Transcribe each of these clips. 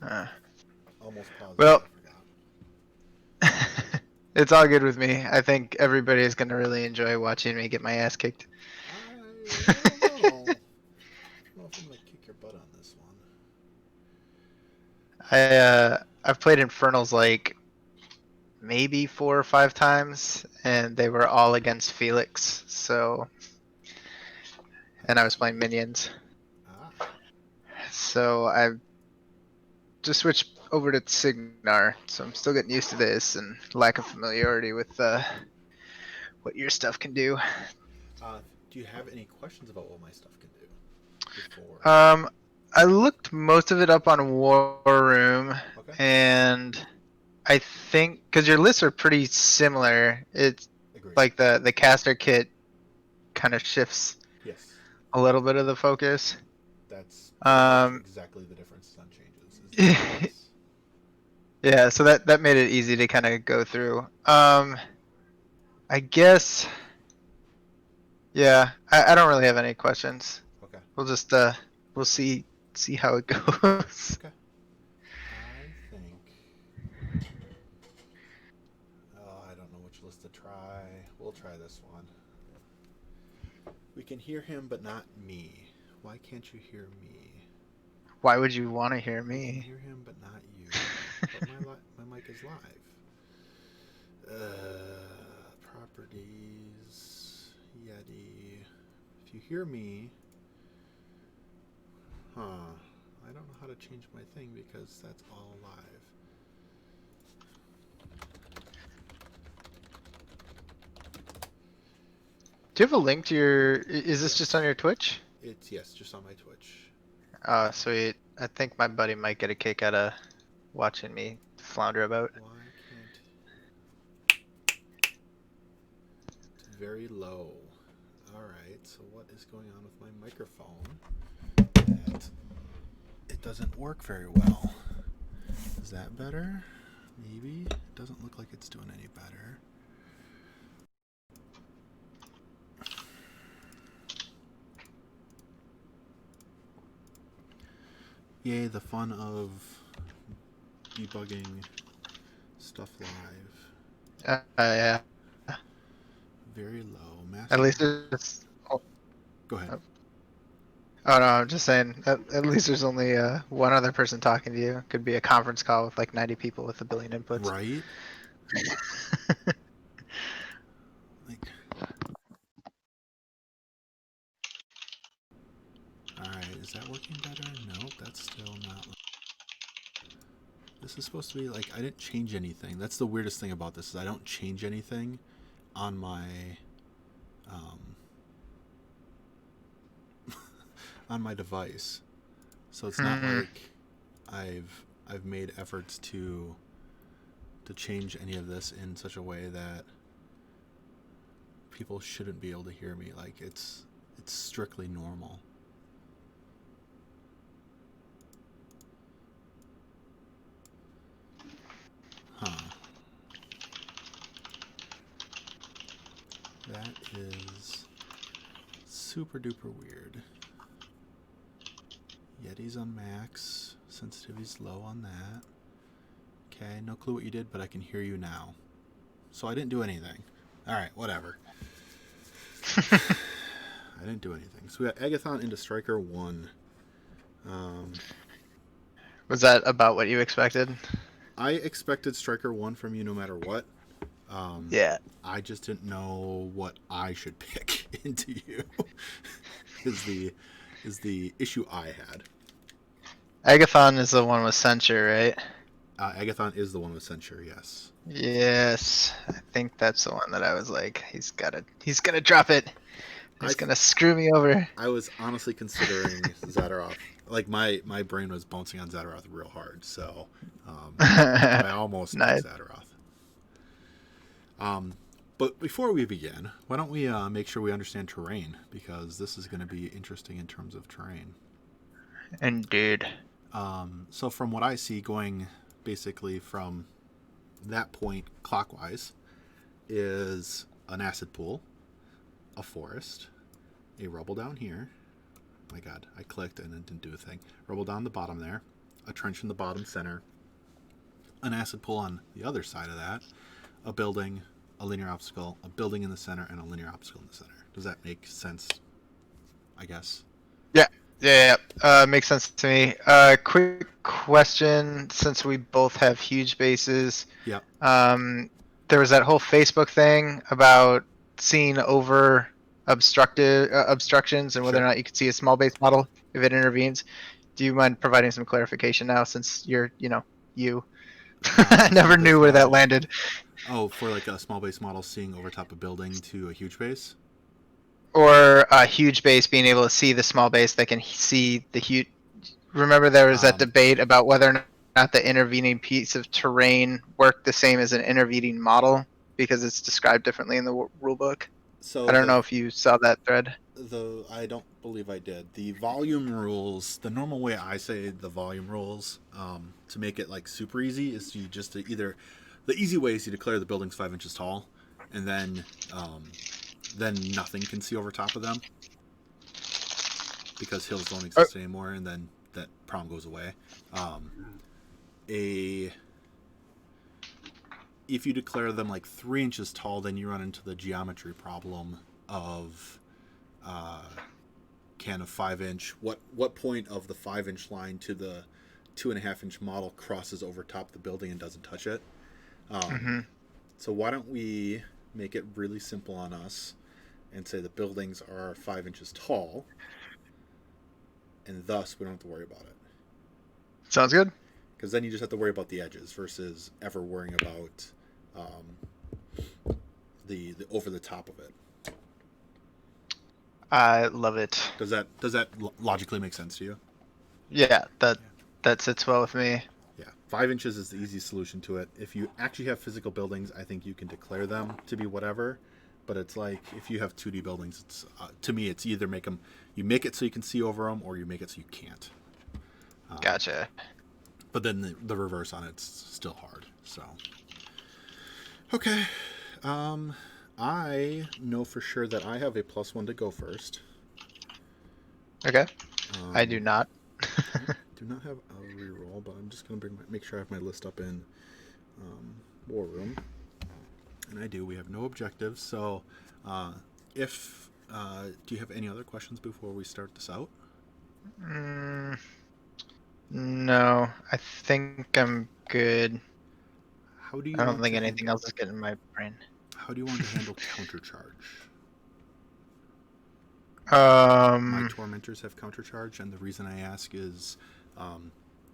Almost positive Well, I forgot. it's all good with me. I think everybody is going to really enjoy watching me get my ass kicked. I don't know. I don't know if I'm gonna kick your butt on this one. I've played Infernals like maybe 4 or 5 times, and they were all against Felix. So, and I was playing minions. Ah, So I just switched over to Cygnar. So I'm still getting used to this and lack of familiarity with what your stuff can do. do you have any questions about what my stuff can do before? Um, I looked most of it up on War Room, Okay. and I think because your lists are pretty similar, it's Agreed. like the caster kit kind of shifts Yes. a little bit of the focus. That's pretty much Um, exactly the difference on changes. Is the yes. yeah, so that made it easy to kind of go through. I guess, yeah, I don't really have any questions. Okay. We'll just we'll see how it goes. Okay. I think. Oh, I don't know which list to try. We'll try this one. We can hear him, but not me. Why can't you hear me? Why would you want to hear We can me? hear him, but not you. But my mic is live. Properties, Yeti. If you hear me, I don't know how to change my thing because that's all live. Do you have a link to your? Is this just on your Twitch? It's yes, just on my Twitch. Oh, sweet. I think my buddy might get a kick out of watching me flounder about. Why can't? It's very low. All right. So what is going on with my microphone? That it doesn't work very well. Is that better? Maybe. It doesn't look like it's doing any better. Yay, the fun of debugging stuff live. Yeah. Very low. At Master. least it's. Oh, Go ahead. oh no, I'm just saying. At least there's only one other person talking to you. Could be a conference call with like 90 people with a billion inputs. Right? Like. Alright, is that working better? Nope, that's still not. This is supposed to be like, I didn't change anything. That's the weirdest thing about this is I don't change anything on my on my device. So it's not like I've made efforts to change any of this in such a way that people shouldn't be able to hear me. Like it's strictly normal. Huh. That is super duper weird. Yeti's on max. Sensitivity's low on that. Okay, no clue what you did, but I can hear you now. So I didn't do anything. Alright, whatever. I didn't do anything. So we got Agathon into Stryker 1. Was that about what you expected? I expected Stryker 1 from you no matter what. Yeah. I just didn't know what I should pick into you. is the issue I had. Agathon is the one with censure, right? Agathon is the one with censure, yes. Yes, I think that's the one that I was like, he's gonna drop it. He's gonna screw me over. I was honestly considering Zadaroth. Like my brain was bouncing on Zadaroth real hard, so I almost Nice. picked Zadaroth. But before we begin, why don't we make sure we understand terrain, because this is going to be interesting in terms of terrain. Indeed. So from what I see, going basically from that point clockwise is an acid pool, a forest, a rubble down here. My god, I clicked and it didn't do a thing. Rubble down the bottom there, a trench in the bottom center, an acid pool on the other side of that, a building, a linear obstacle, a building in the center, and a linear obstacle in the center. Does that make sense? I guess. Yeah. Makes sense to me. Quick question, since we both have huge bases. Yep. There was that whole Facebook thing about seeing over obstructions and whether Sure. or not you could see a small base model if it intervenes. Do you mind providing some clarification now, since you're, you? I Small never base knew where that model. landed. Oh, for like a small base model seeing over top a building to a huge base? Or a huge base being able to see the small base that can see the huge. Remember, there was that debate about whether or not the intervening piece of terrain worked the same as an intervening model because it's described differently in the rulebook. So I don't know if you saw that thread. I don't believe I did. The volume rules, the normal way I say the volume rules, to make it like super easy, is you just to either, the easy way is you declare the building's 5 inches tall, and then nothing can see over top of them because hills don't exist anymore, and then that problem goes away. If you declare them like 3 inches tall, then you run into the geometry problem of can a 5-inch, what point of the 5-inch line to the 2.5-inch model crosses over top the building and doesn't touch it. So why don't we make it really simple on us and say the buildings are 5 inches tall, and thus we don't have to worry about it. Sounds good. Because then you just have to worry about the edges versus ever worrying about the over the top of it. I love it. Does that logically make sense to you? Yeah, that sits well with me. Yeah, 5 inches is the easy solution to it. If you actually have physical buildings, I think you can declare them to be whatever. But it's like if you have 2D buildings, it's to me it's either you make it so you can see over them, or you make it so you can't. Gotcha. But then the reverse on it's still hard. So okay, I know for sure that I have a +1 to go first. Okay. I do not. I do not have a reroll, but I'm just gonna make sure I have my list up in War Room. And I do. We have no objectives. So, do you have any other questions before we start this out? No, I think I'm good. How do you? I don't think anything else is getting in my brain. How do you want to handle countercharge? My tormentors have countercharge, and the reason I ask is,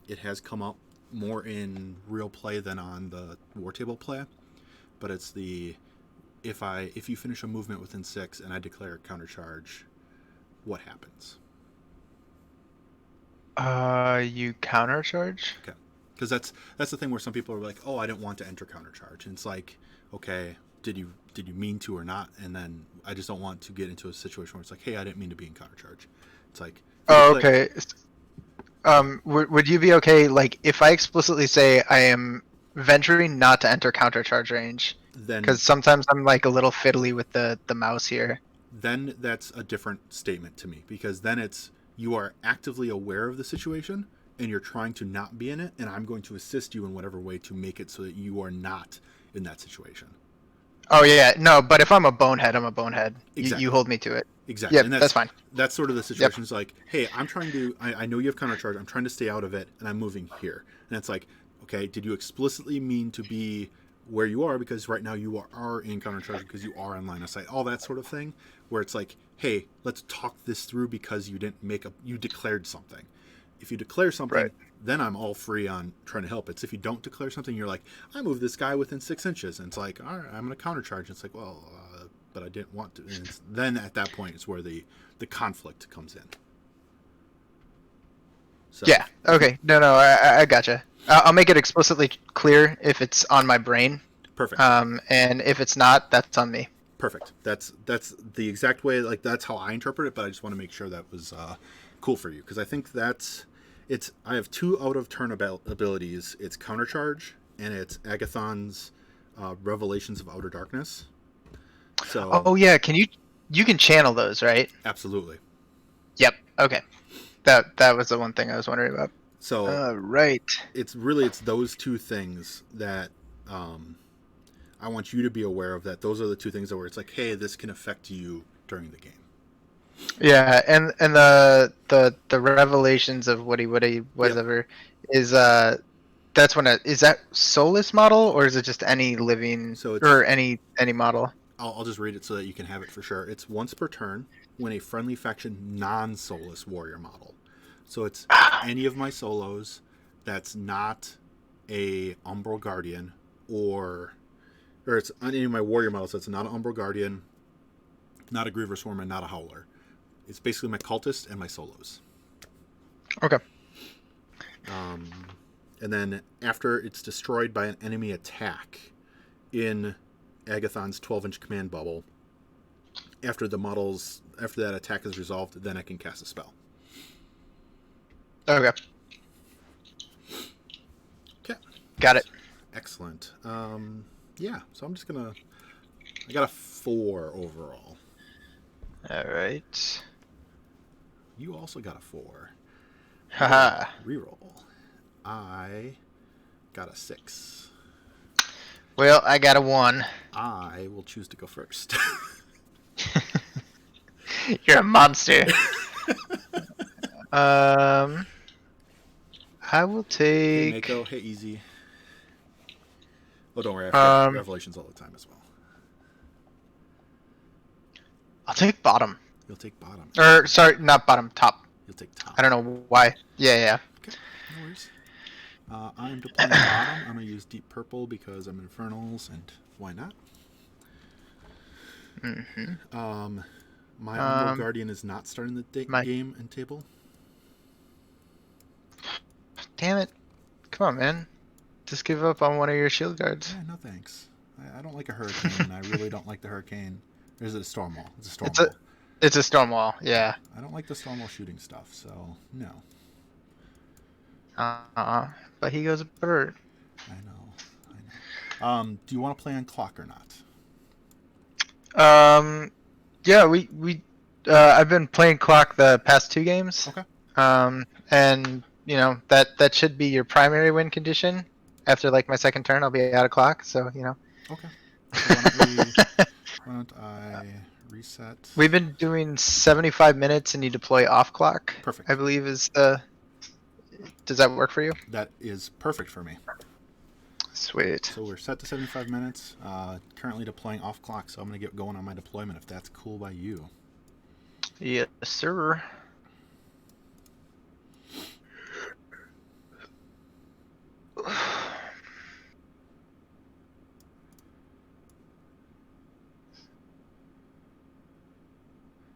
it has come up more in real play than on the war table play. But it's if you finish a movement within 6 and I declare a countercharge, what happens? You countercharge? Okay, because that's the thing where some people are like, oh, I didn't want to enter countercharge, and it's like, okay, did you mean to or not? And then I just don't want to get into a situation where it's like, hey, I didn't mean to be in countercharge. It's like, oh, okay. Would you be okay, like, if I explicitly say I am venturing not to enter countercharge range? Then, because sometimes I'm like a little fiddly with the mouse here. Then that's a different statement to me, because then it's you are actively aware of the situation and you're trying to not be in it, and I'm going to assist you in whatever way to make it so that you are not in that situation. Oh yeah, no, but if I'm a bonehead, I'm a bonehead. Exactly. You hold me to it. Exactly. Yeah, and that's fine. That's sort of the situation. It's like, hey, I'm trying to, I know you have countercharge, I'm trying to stay out of it, and I'm moving here. And it's like, okay, did you explicitly mean to be where you are, because right now you are in countercharge because you are in line of sight, all that sort of thing, where it's like, hey, let's talk this through because you declared something. If you declare something, right, then I'm all free on trying to help. It's if you don't declare something, you're like, I moved this guy within 6 inches, and it's like, all right, I'm going to countercharge. It's like, well, but I didn't want to. And then at that point, it's where the conflict comes in. So, yeah. Okay. No, I gotcha. I'll make it explicitly clear if it's on my brain. Perfect. And if it's not, that's on me. Perfect. That's the exact way. Like, that's how I interpret it. But I just want to make sure that was cool for you, because I think I have 2 out of turn abilities. It's countercharge and it's Agathon's Revelations of Outer Darkness. So. Oh yeah, you can channel those, right? Absolutely. Yep. Okay. That was the one thing I was wondering about. So Right. it's those two things that I want you to be aware of. That those are the two things that where it's like, hey, this can affect you during the game. Yeah, and the revelations of Woody whatever is that's when is that soulless model or is it just any living So it's or any model? I'll just read it so that you can have it for sure. It's once per turn when a friendly faction non-soulless warrior model. So it's any of my solos that's not a Umbral Guardian or it's any of my warrior models that's not an Umbral Guardian, not a Griever Swarm, not a Howler. It's basically my cultist and my solos. Okay. And then after it's destroyed by an enemy attack in Agathon's 12-inch command bubble, after that attack is resolved, then I can cast a spell. Okay. Okay. Got it. Excellent. Yeah, so I'm just gonna. I got a 4 overall. All right. You also got a 4. Haha. Reroll. I got a 6. Well, I got a 1. I will choose to go first. You're a monster. I will Hey, take. Mako. Hey, Easy. Oh, don't worry. I've got revelations all the time as well. I'll take bottom. You'll take bottom. Or sorry, not bottom, top. You'll take top. I don't know why. Yeah. Okay, no worries. I'm deploying bottom. I'm going to use deep purple because I'm Infernals, and why not? Mm-hmm. My Umbral Guardian is not starting the game and table. Damn it. Come on, man. Just give up on one of your shield guards. Yeah, no thanks. I don't like a hurricane. I really don't like the hurricane. Or is it a Stormwall? It's a Stormwall. It's a Stormwall, yeah. I don't like the Stormwall shooting stuff, so no. But he goes a bird. I know. Do you want to play on clock or not? Yeah, we I've been playing clock the past 2 games. Okay. And you know that should be your primary win condition. After like my second turn, I'll be out of clock. So you know. Okay. So why don't I reset? We've been doing 75 minutes, and you deploy off clock. Perfect. I believe is the. Does that work for you? That is perfect for me. Sweet. So we're set to 75 minutes. Currently deploying off clock, so I'm going to get going on my deployment if that's cool by you. Yes, sir.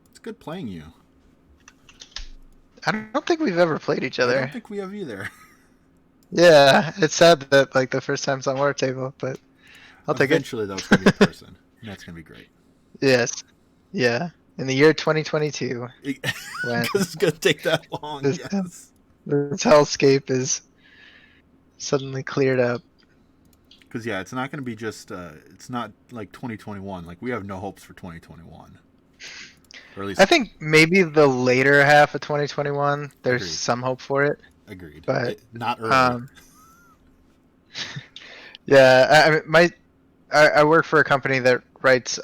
It's good playing you. I don't think we've ever played each other. I don't think we have either. Yeah, it's sad that like the first time's on War Table, but I'll take it. Eventually, that's going to be in person. And that's going to be great. Yes. Yeah. In the year 2022. Because it's going to take that long. This, yes. This hellscape is suddenly cleared up. Because, yeah, it's not going to be just, it's not like 2021. Like, we have no hopes for 2021. Or at least. I think maybe the later half of 2021, there's Agreed. some hope for it. Agreed. But not early. Yeah, I work for a company that writes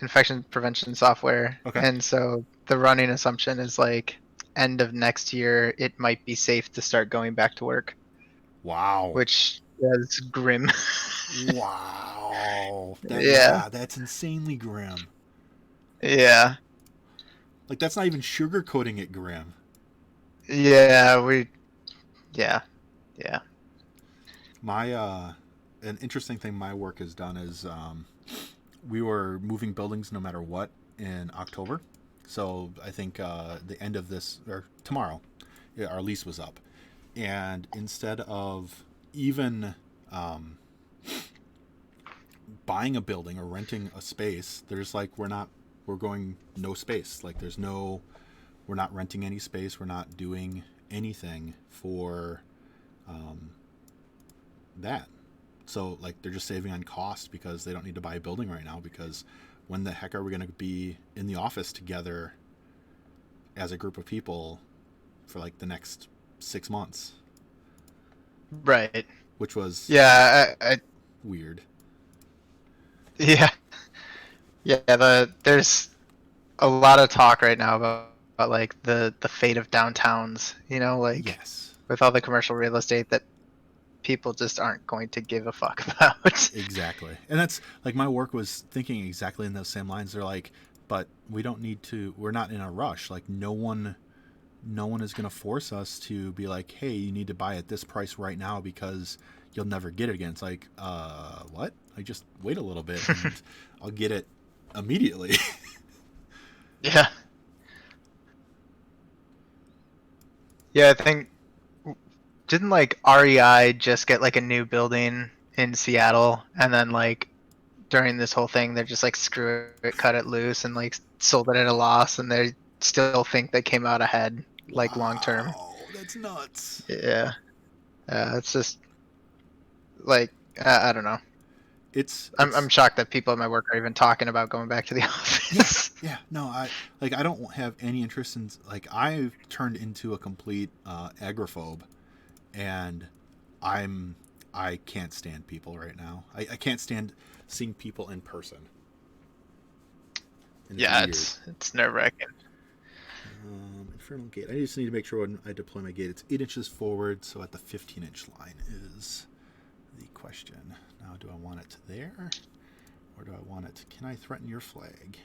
infection prevention software. Okay. And so the running assumption is like end of next year, it might be safe to start going back to work. Wow. Which is grim. Wow. Yeah. That's insanely grim. Yeah. Like, that's not even sugarcoating it grim. Yeah, Yeah. An interesting thing my work has done is we were moving buildings no matter what in October. So I think the end of this, or tomorrow, our lease was up. And instead of even buying a building or renting a space, there's like, we're going no space. Like we're not renting any space. We're not doing anything for that. So like they're just saving on cost because they don't need to buy a building right now, because when the heck are we going to be in the office together as a group of people for like the next 6 months? Right. which was Yeah. weird. Yeah. Yeah. There's a lot of talk right now about like the fate of downtowns. You know, like Yes, with all the commercial real estate that people just aren't going to give a fuck about. exactly. And that's like my work was thinking exactly in those same lines. They're like, but we don't need to. We're not in a rush. Like no one is going to force us to be like, hey, you need to buy at this price right now because you'll never get it again. It's like, what? I just wait a little bit and I'll get it immediately. Yeah. Yeah, I think didn't like REI just get like a new building in Seattle and then like during this whole thing they're just like screw it, cut it loose and like sold it at a loss and they still think they came out ahead like long term. Wow, that's nuts. Yeah. It's just like I don't know. I'm It's shocked that people at my work are even talking about going back to the yeah, office. yeah. No, I don't have any interest in like I've turned into a complete agoraphobe, and I'm I can't stand people right now. I can't stand seeing people in person. And it's Yeah, weird. it's nerve-wracking. Infernal gate. I just need to make sure when I deploy my gate, it's 8 inches forward, so at the 15-inch line is the question. Now, do I want it there, or do I want it? Can I threaten your flag?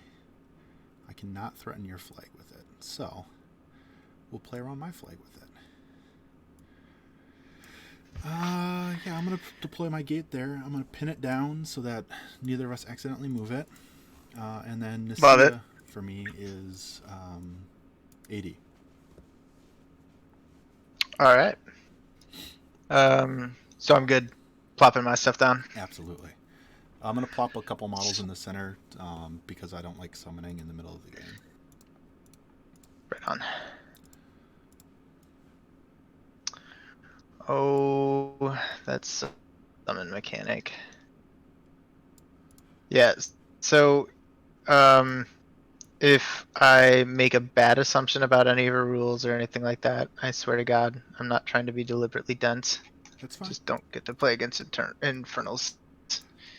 I cannot threaten your flag with it, so we'll play around my flag with it. Yeah, I'm gonna deploy my gate there. I'm gonna pin it down so that neither of us accidentally move it, and then Love it. Nicia for me is 80. All right. So I'm good plopping my stuff down. Absolutely. I'm going to plop a couple models in the center because I don't like summoning in the middle of the game. Right on. Oh, that's summon mechanic. Yes. So, if I make a bad assumption about any of your rules or anything like that, I swear to God, I'm not trying to be deliberately dense. That's fine. Just don't get to play against Infernals.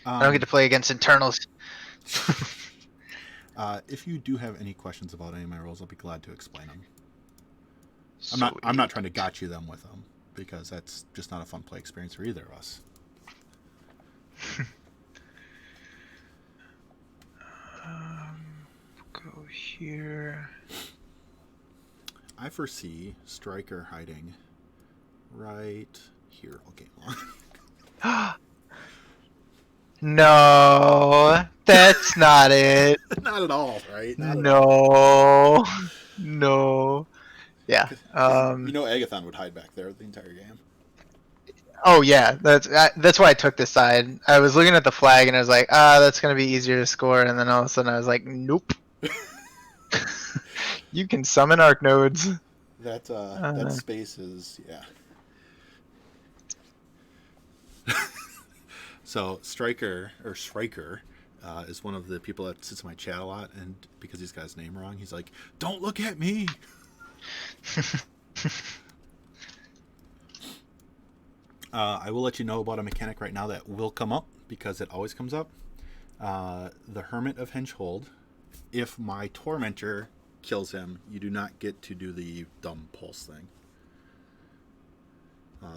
I don't get to play against internals. If you do have any questions about any of my rules, I'll be glad to explain them. I'm not trying to gotcha them with them because that's just not a fun play experience for either of us. Go here. I foresee Stryker hiding right here all game long. No, that's not it. Not at all, right? Not No, no. Yeah. You know Agathon would hide back there the entire game. Oh yeah, that's why I took this side. I was looking at the flag and I was like, that's gonna be easier to score, and then all of a sudden I was like, nope. You can summon arc nodes. That space is So Stryker is one of the people that sits in my chat a lot, and because he's got his name wrong, he's like, "Don't look at me." I will let you know about a mechanic right now that will come up because it always comes up. The Hermit of Henge. If my Tormentor kills him, you do not get to do the dumb pulse thing.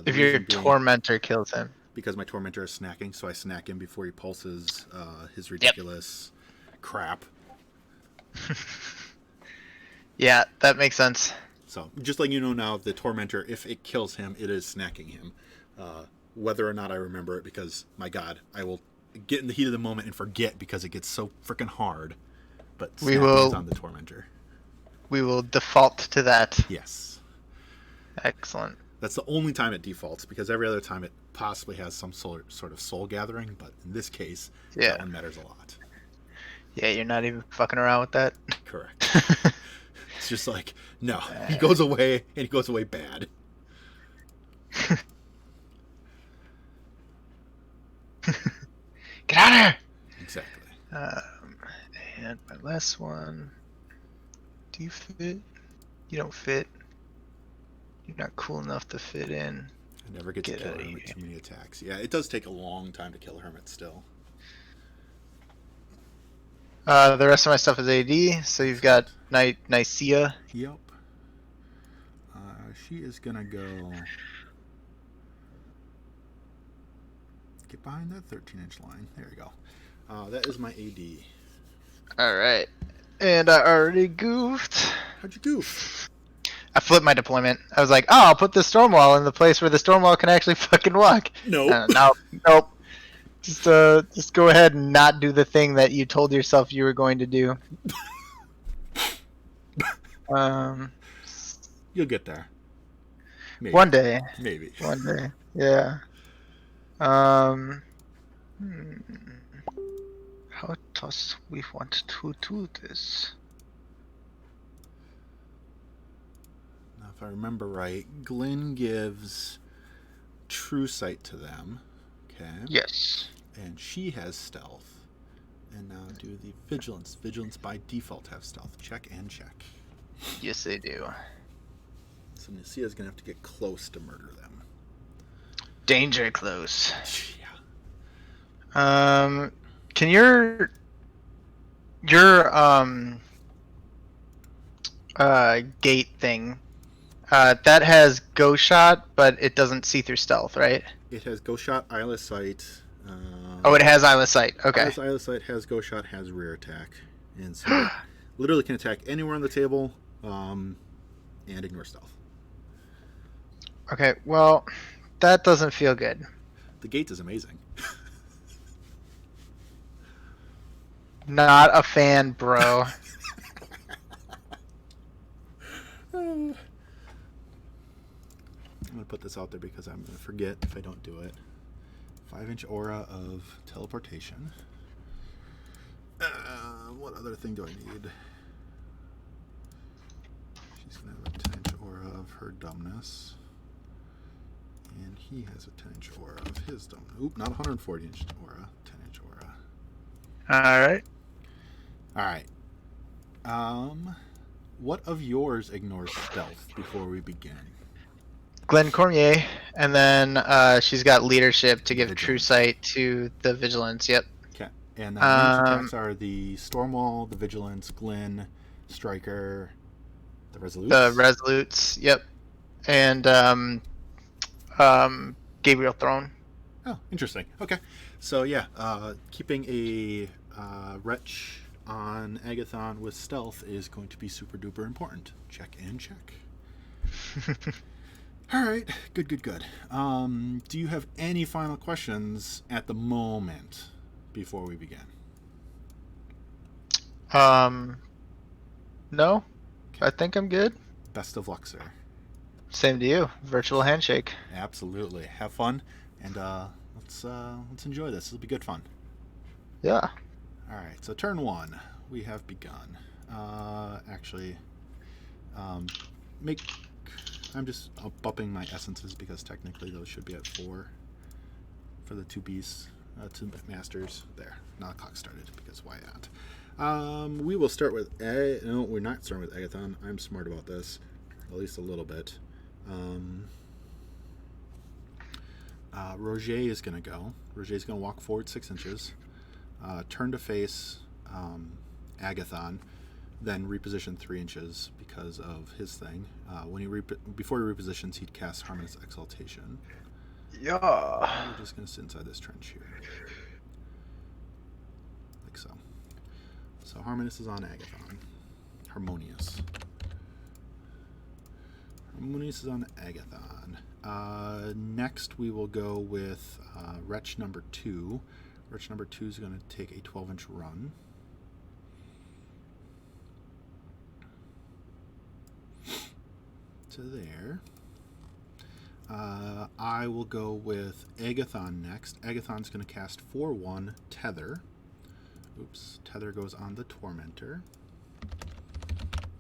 If your Tormentor kills him. Because my Tormentor is snacking, so I snack him before he pulses his ridiculous crap. Yeah, that makes sense. So, just letting you know now, the Tormentor, if it kills him, it is snacking him. Whether or not I remember it, because, my God, I will get in the heat of the moment and forget because it gets so freaking hard. But snacking is on the Tormentor. We will default to that. Yes. Excellent. That's the only time it defaults, because every other time it possibly has some sort of soul gathering, but in this case, that one matters a lot. Yeah, you're not even fucking around with that? Correct. It's just like, no, he goes away, and he goes away bad. Get out of here! Exactly. And my last one. Do you fit? You don't fit. You're not cool enough to fit in. I never get to kill Hermit. Too many attacks. Yeah, it does take a long time to kill Hermit still. The rest of my stuff is AD, so you've got Nicia. Yep. She is going to go... Get behind that 13-inch line. There we go. That is my AD. Alright. And I already goofed. How'd you goof? I flipped my deployment. I was like, oh, I'll put the Stormwall in the place where the Stormwall can actually fucking walk. Nope. Nope. Just go ahead and not do the thing that you told yourself you were going to do. You'll get there. Maybe. One day. Maybe. One day. Yeah. How does we want to do this? Now, if I remember right, Glyn gives True Sight to them. Okay. Yes. And she has Stealth. And now do the Vigilance. Vigilance by default have Stealth. Check and check. Yes, they do. So Nicia's going to have to get close to murder them. Danger close. Yeah. Can your gate thing that has Ghost Shot, but it doesn't see through stealth, right? It has Ghost Shot, Eyeless Sight. Oh, it has Eyeless Sight. Okay. Eyeless Sight has Ghost Shot, has Rear Attack. And so it literally can attack anywhere on the table and ignore stealth. Okay, well, that doesn't feel good. The gate is amazing. Not a fan, bro. I'm going to put this out there because I'm going to forget if I don't do it. 5-inch aura of teleportation. What other thing do I need? She's going to have a 10-inch aura of her dumbness. And he has a 10-inch aura of his dumbness. Oop, not 140-inch aura. 10-inch aura. Alright. Alright. What of yours ignores stealth before we begin? Glyn Cormier, and then she's got leadership to give Vigilance. True Sight to the Vigilance. Yep. Okay. And then range attacks are the Stormwall, the Vigilance, Glyn, Stryker, the Resolutes. The Resolutes. Yep. And Gabriel Throne. Oh, interesting. Okay. So yeah, keeping a Wretch on Agathon with stealth is going to be super duper important. Check and check. All right. Good. Do you have any final questions at the moment before we begin? No. I think I'm good. Best of luck, sir. Same to you. Virtual handshake. Absolutely. Have fun, and let's enjoy this. It'll be good fun. Yeah. All right. So turn 1, we have begun. I'm just upping my essences because technically those should be at 4 for the 2 beasts, 2 masters. There. Now the clock started because why not? We will start with no, we're not starting with Agathon. I'm smart about this, at least a little bit. Roget is going to go. Roget's going to walk forward 6 inches, turn to face Agathon, then reposition 3 inches because of his thing. Before he repositions, he'd cast Harmonious Exaltation. Yeah. We're just going to sit inside this trench here. Like so. So Harmonious is on Agathon. Harmonious is on Agathon. Next we will go with Wretch number 2. Wretch number 2 is going to take a 12-inch run. To there. I will go with Agathon next. Agathon's going to cast 4/1 Tether. Oops, Tether goes on the Tormentor.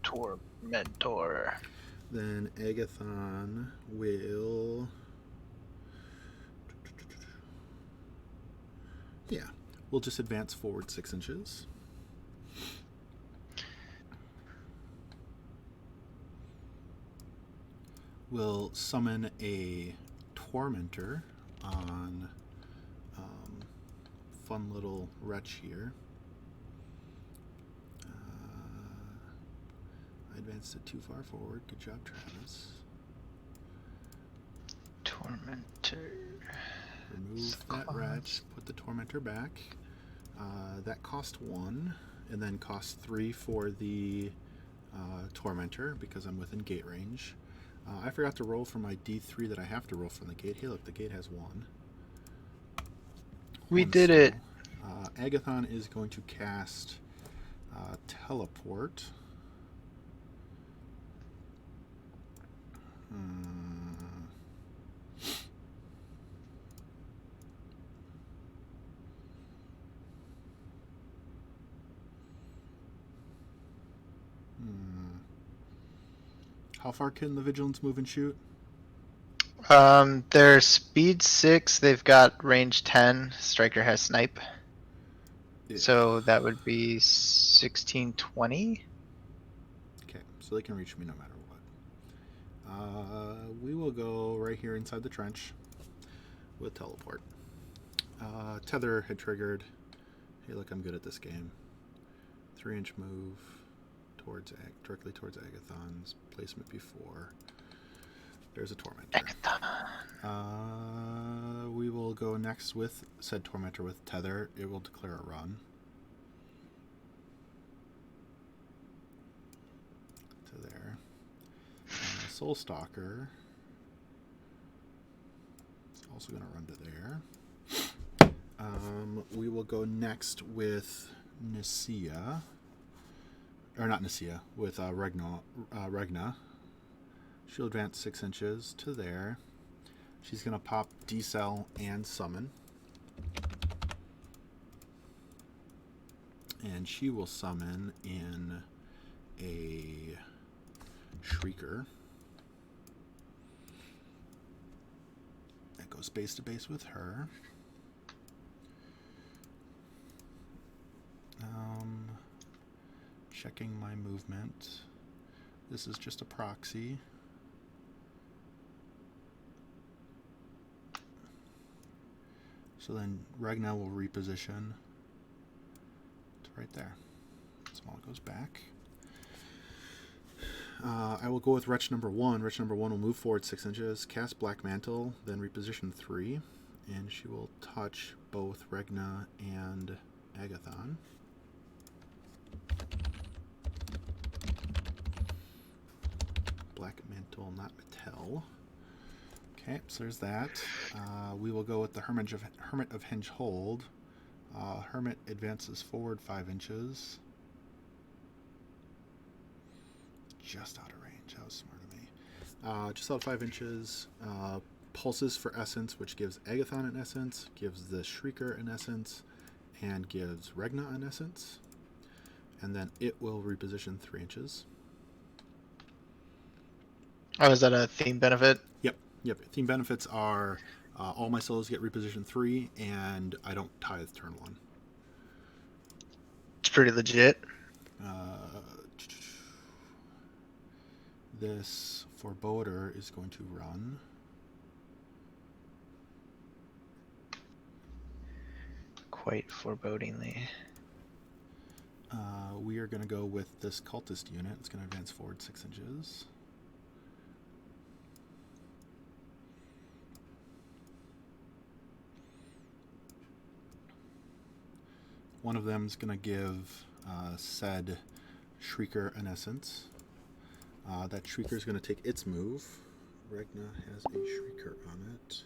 Tormentor. Then Agathon will... Yeah, we'll just advance forward 6 inches. We'll summon a Tormentor on fun little wretch here. I advanced it too far forward. Good job, Travis. Tormentor. Remove that wretch. Put the Tormentor back. That cost 1, and then cost 3 for the Tormentor because I'm within gate range. I forgot to roll for my D3 that I have to roll from the gate. Hey, look, the gate has 1. We did it. Agathon is going to cast Teleport. How far can the Vigilants move and shoot? They're speed 6. They've got range 10. Stryker has snipe. Yeah. So that would be 1620. Okay, so they can reach me no matter what. We will go right here inside the trench with teleport. Tether had triggered. Hey, look, I'm good at this game. 3-inch move directly towards Agathon's placement before. There's a Tormentor. We will go next with said Tormentor with Tether. It will declare a run. To there. Soul Stalker is also going to run to there. We will go next with Nicia. Or not Nicia, with Regna. She'll advance 6 inches to there. She's going to pop Decel and Summon. And she will summon in a Shrieker. That goes base to base with her. Checking my movement. This is just a proxy. So then Regna will reposition to right there. Small goes back. I will go with Wretch number 1. Wretch number 1 will move forward 6 inches, cast Black Mantle, then reposition 3, and she will touch both Regna and Agathon. Black Mantle, not Mattel. Okay, so there's that. We will go with the Hermit of Henge Hold. Hermit advances forward 5 inches. Just out of range. That was smart of me. Just out 5 inches. Pulses for Essence, which gives Agathon an Essence, gives the Shrieker an Essence, and gives Regna an Essence. And then it will reposition 3 inches. Oh, is that a theme benefit? Yep. Theme benefits are all my solos get repositioned 3, and I don't tithe turn 1. It's pretty legit. This Foreboder is going to run. Quite forebodingly. We are going to go with this Cultist unit. It's going to advance forward 6 inches. One of them is going to give said Shrieker an Essence. That Shrieker is going to take its move. Regna has a Shrieker on it.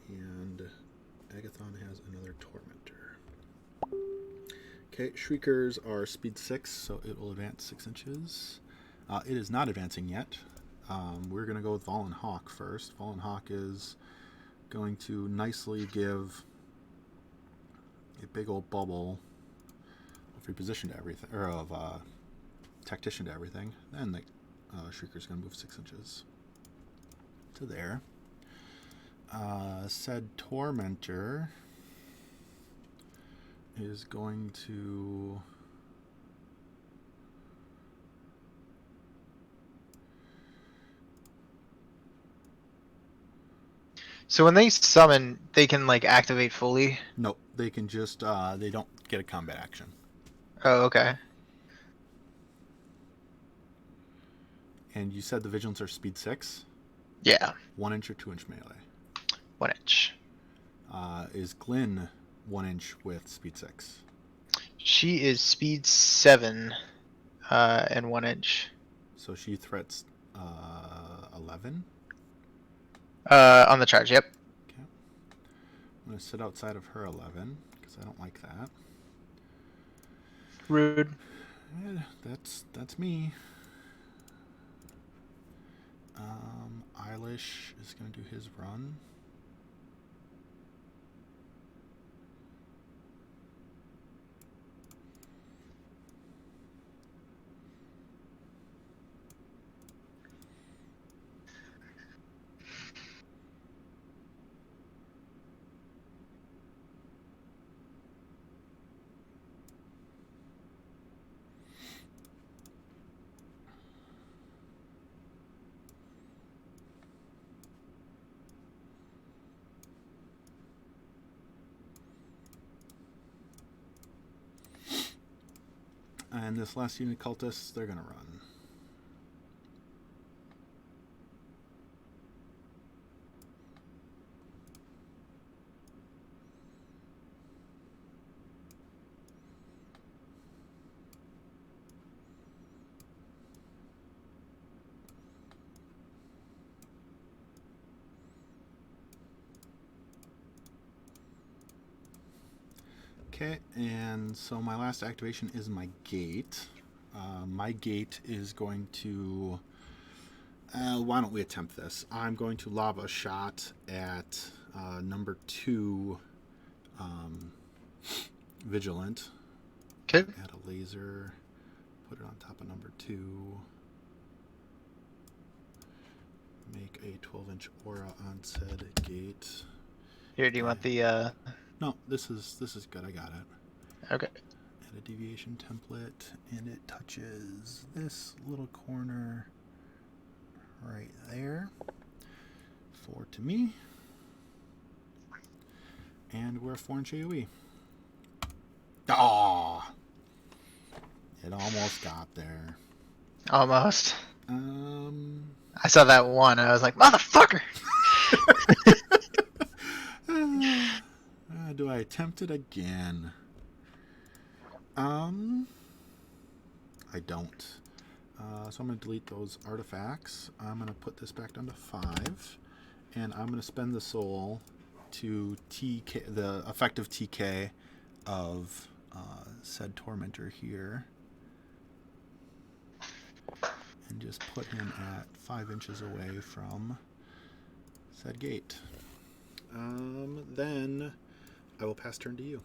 And Agathon has another Tormentor. Okay, Shriekers are speed 6, so it will advance 6 inches. It is not advancing yet. We're going to go with Fallen Hawk first. Fallen Hawk is going to nicely give a big old bubble of reposition to everything, or of tactician to everything. Then the Shrieker's going to move 6 inches to there. Said Tormentor is going to So when they summon, they can like activate fully. Nope, they can just they don't get a combat action. Oh, okay. And you said the Vigilants are speed 6? Yeah. 1 inch or 2 inch melee? 1 inch. Is Glyn 1 inch with speed 6? She is speed 7 and 1 inch. So she threats 11? On the charge, yep. Okay. I'm going to sit outside of her 11 because I don't like that. Rude. Yeah, that's me. Eilish is going to do his run. And this last unit cultists, they're going to run. Okay, and so my last activation is my gate. My gate is going to... why don't we attempt this? I'm going to lob a shot at number 2 Vigilant. Okay. Add a laser. Put it on top of number 2. Make a 12-inch aura on said gate. Here, do you want the No, this is good. I got it. Okay. Add a deviation template, and it touches this little corner right there. 4 to me. And we're a 4-inch AoE. Ah! It almost got there. Almost. Um... I saw that one, and I was like, motherfucker! Do I attempt it again? I don't. So I'm going to delete those artifacts. I'm going to put this back down to 5. And I'm going to spend the soul to TK, the effective TK of said Tormentor here. And just put him at 5 inches away from said gate. Then I will pass turn to you.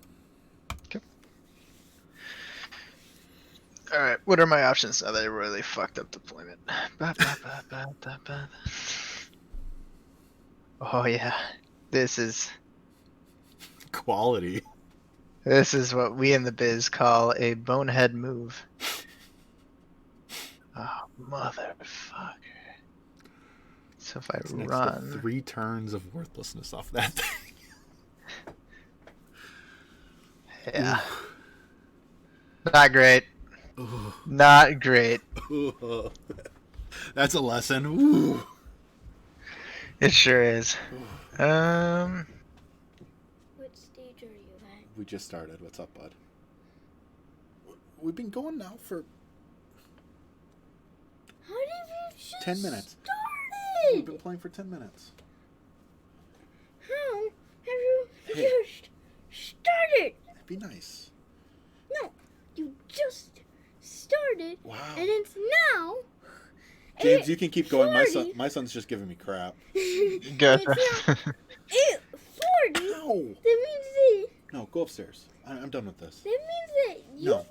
Okay. Alright, what are my options now that I really fucked up deployment? Oh yeah. This is Quality. what we in the biz call a bonehead move. Oh, motherfucker. So if I It's next run... to 3 turns of worthlessness off that thing. Yeah. Ooh. Not great. Ooh. Not great. Ooh. That's a lesson. Ooh. It sure is. What stage are you at? We just started. What's up, bud? We've been going now for How did you just 10 minutes. started? We've been playing for 10 minutes. How have you Hey. just started? Be nice. No, you just started, Wow. and it's now. James, you can keep going. 40. My son's just giving me crap. Good. It's now 8:40. Ow! That means No, go upstairs. I'm done with this. that you've No. been.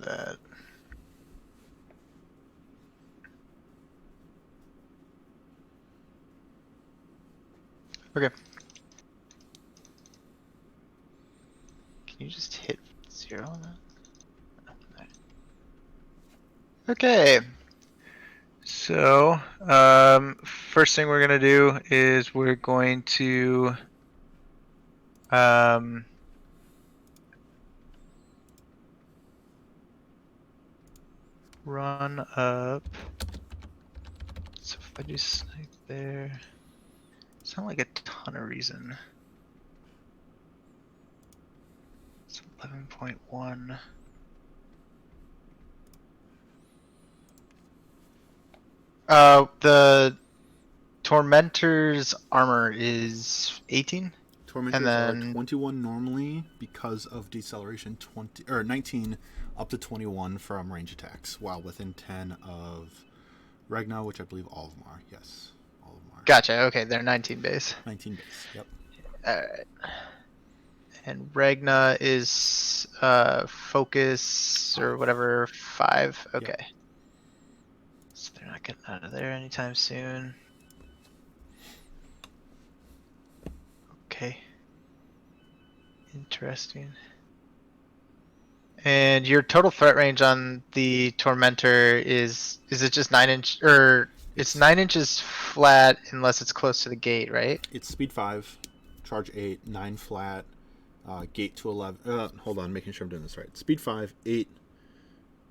That. Okay. just hit 0 on that? Oh, okay. So, first thing we're gonna do is we're going to run up. So if I do snipe there, it's not like a ton of reason. It's 11.1. The Tormentor's armor is 18. Tormentors And then- are 21 normally because of deceleration 20 or 19 up to 21 from range attacks, while within 10 of Regna, which I believe all of them are. Yes, all of them are. Gotcha. Okay, they're 19 base. 19 base. Yep. Alright. And Regna is focus or 5. whatever 5. Yep. Okay. So they're not getting out of there anytime soon. Okay. Interesting. And your total threat range on the Tormentor is it just 9 inch or it's 9 inches flat unless it's close to the gate, right? It's speed 5, charge 8, 9 flat, gate to 11. Hold on, making sure I'm doing this right. Speed 5, 8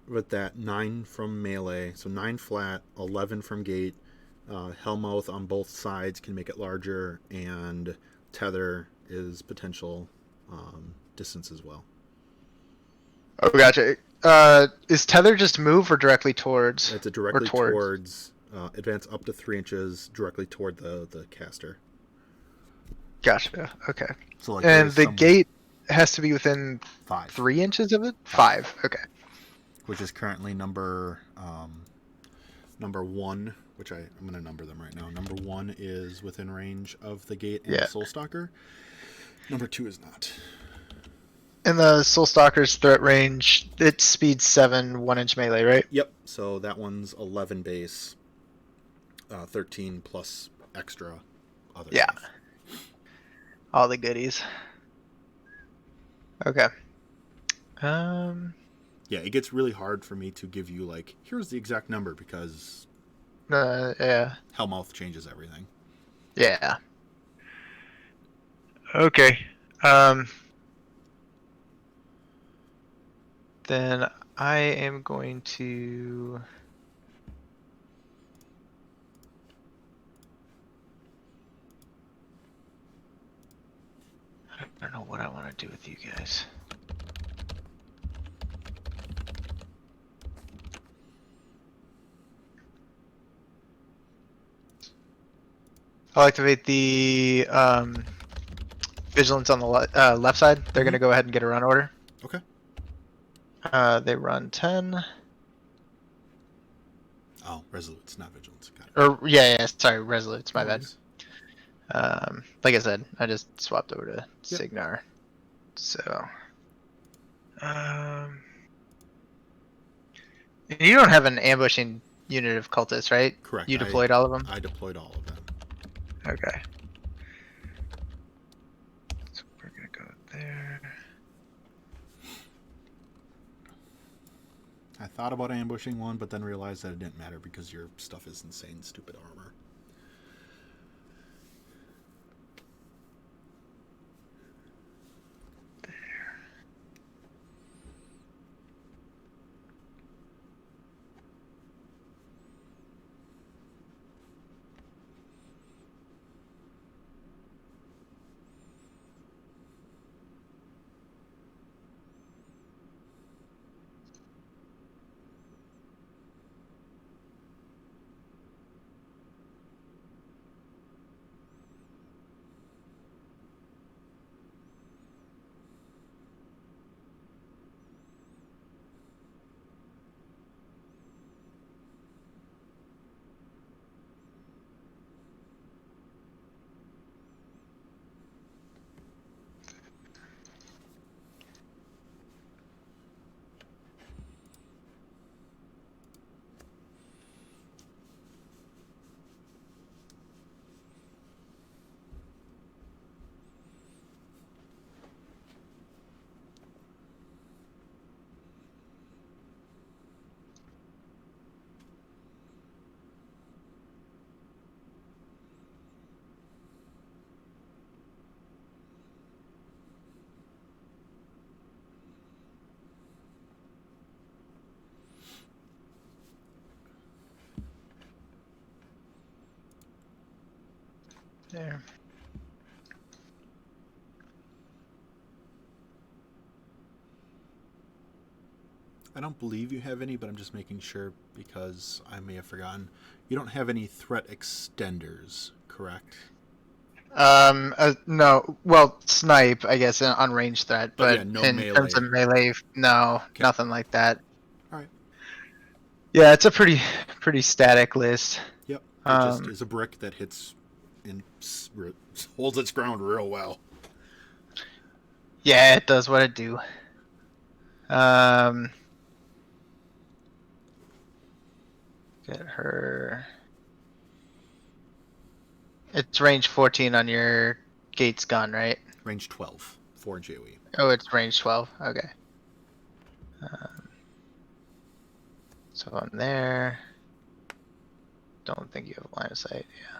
with that, 9 from melee, so 9 flat, 11 from gate. Hellmouth on both sides can make it larger, and tether is potential distance as well. Oh, gotcha. Is tether just move or directly towards? It's a directly towards? towards advance up to 3 inches directly toward the caster. Gotcha. Okay. So like And there's the some- gate has to be within 5, 3 inches of it? 5. Okay. which is currently number 1, which I'm going to number them right now. Number 1 is within range of the gate and Yeah. the Soul Stalker. Number 2 is not. And the Soul Stalker's threat range, it's speed 7, 1 inch melee, right? Yep. So that one's 11 base, 13 plus extra other Yeah. stuff. All the goodies. Okay. Yeah, it gets really hard for me to give you like, here's the exact number because Yeah. Hellmouth changes everything. Yeah. Okay. Then I am going to. I don't know what I want to do with you guys. I'll activate the Vigilants on the left side. They're going to go ahead and get a run order. Okay. They run 10. Oh, Resolutes, not Vigilance. Got it. Or, yeah, sorry, Resolutes, my No bad. worries. Like I said, I just swapped over to Cygnar. So. And you don't have an ambushing unit of cultists, right? Correct. You deployed all of them? I deployed all of them. Okay. So we're gonna go there. I thought about ambushing one, but then realized that it didn't matter because your stuff is insane, stupid armor. There. I don't believe you have any, but I'm just making sure because I may have forgotten. You don't have any threat extenders, correct? No. Well, snipe, I guess, on range threat, But but yeah, no in terms of melee. melee, no, Okay. nothing like that. All right. Yeah, it's a pretty static list. Yep. It just is a brick that hits and holds its ground real well. Yeah, it does what it do. Get her. It's range 14 on your Gates gun, right? Range 12 for JoE. Oh, it's range 12. Okay. So I'm there. Don't think you have line of sight. Yeah.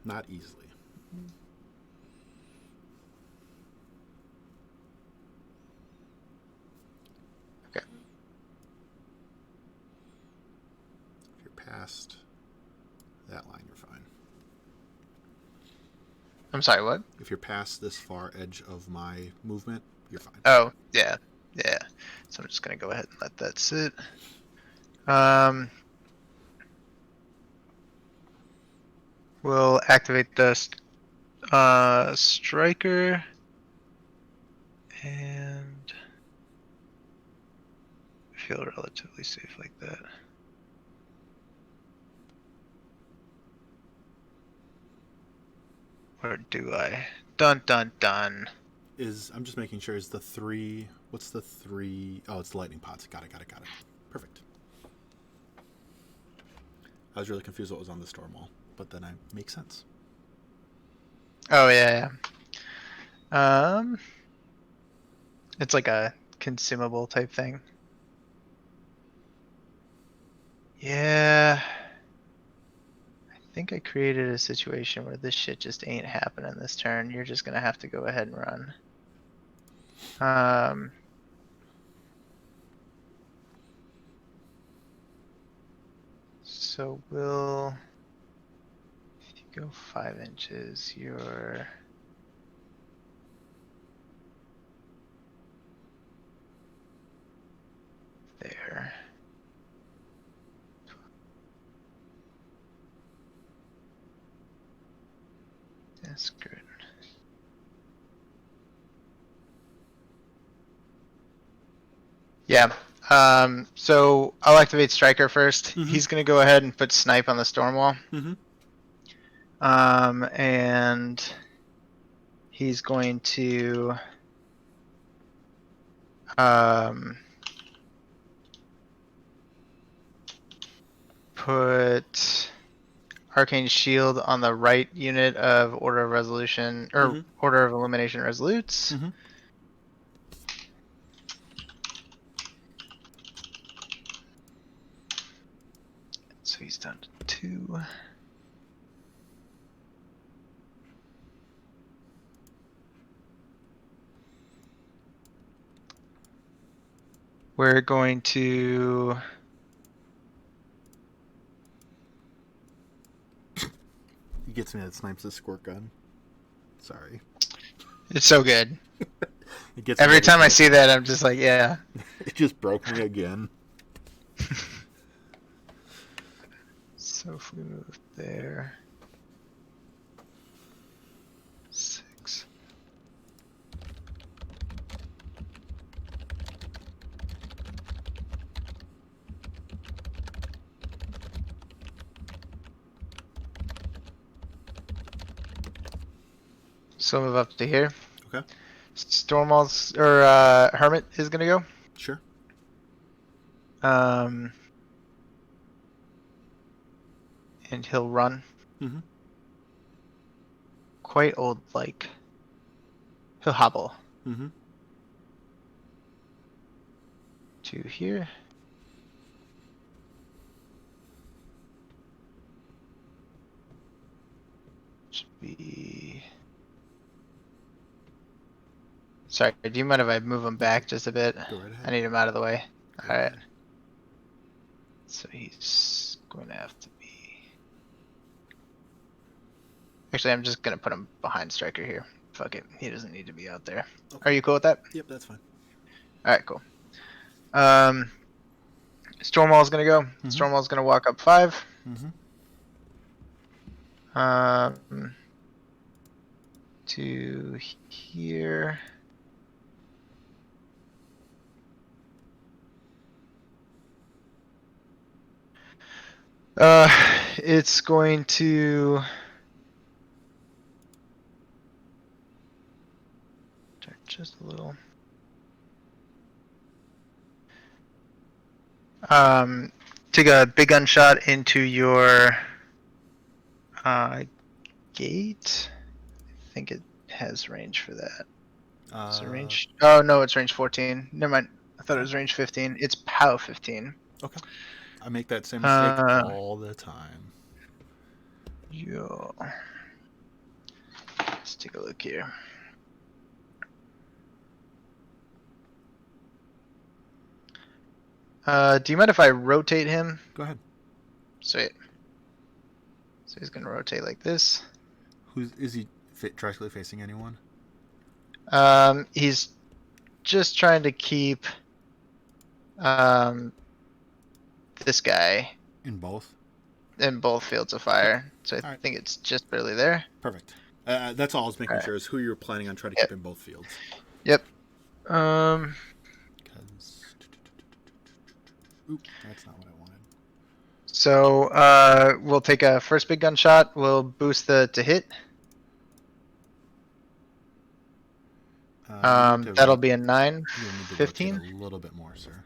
Not easily. Okay. If you're past that line, you're fine. I'm sorry, what? If you're past this far edge of my movement, you're fine. Oh, yeah. Yeah. So I'm just going to go ahead and let that sit. We'll activate the Stryker. And feel relatively safe like that. Or do I? Dun dun dun. I'm just making sure, is the 3... What's the 3... Oh, it's the lightning pods. Got it. Perfect. I was really confused what was on the Stormwall, but then it makes sense. Oh, yeah. It's like a consumable type thing. Yeah. I think I created a situation where this shit just ain't happening this turn. You're just gonna have to go ahead and run. So we'll, if you go 5 inches, you're there. That's good. Yeah. So I'll activate Stryker first. Mhm. He's gonna go ahead and put snipe on the Stormwall. Mm-hmm. And he's going to put Arcane Shield on the right unit of Order of Resolution or Order of Illumination Resolutes. Mm-hmm. So he's down to 2. We're going to He gets me that snipes the squirt gun. Sorry. It's so good. It gets Every time I see that, I'm just like, yeah. It just broke me again. So if we move there, 6. So move up to here. Okay. Stormwall's or Hermit is gonna go. Sure. And he'll run. Mm-hmm. Quite old like. He'll hobble. Mm-hmm. To here. Should be. Sorry, do you mind if I move him back just a bit? Go right ahead. I need him out of the way. Go Alright. ahead. So he's going to have to be Actually, I'm just gonna put him behind Stryker here. Fuck it, he doesn't need to be out there. Okay. Are you cool with that? Yep, that's fine. All right, cool. Stormwall's gonna go. Stormwall's gonna walk up 5. To here. It's going to just a little. Take a big gunshot into your gate. I think it has range for that. Is it range? Oh no, it's range 14. Never mind. I thought it was range 15. It's POW 15. Okay. I make that same mistake all the time. Yo. Let's take a look here. Do you mind if I rotate him? Go ahead. Sweet. So he's gonna rotate like this. Is he directly facing anyone? He's just trying to keep this guy in both fields of fire. So I think it's just barely there. Perfect. That's all I was making sure is who you're planning on trying to keep in both fields. Yep. Oop, that's not what I wanted. So we'll take a first big gunshot. We'll boost the to hit. That'll be a 9. You'll need to 15. rotate a little bit more, sir.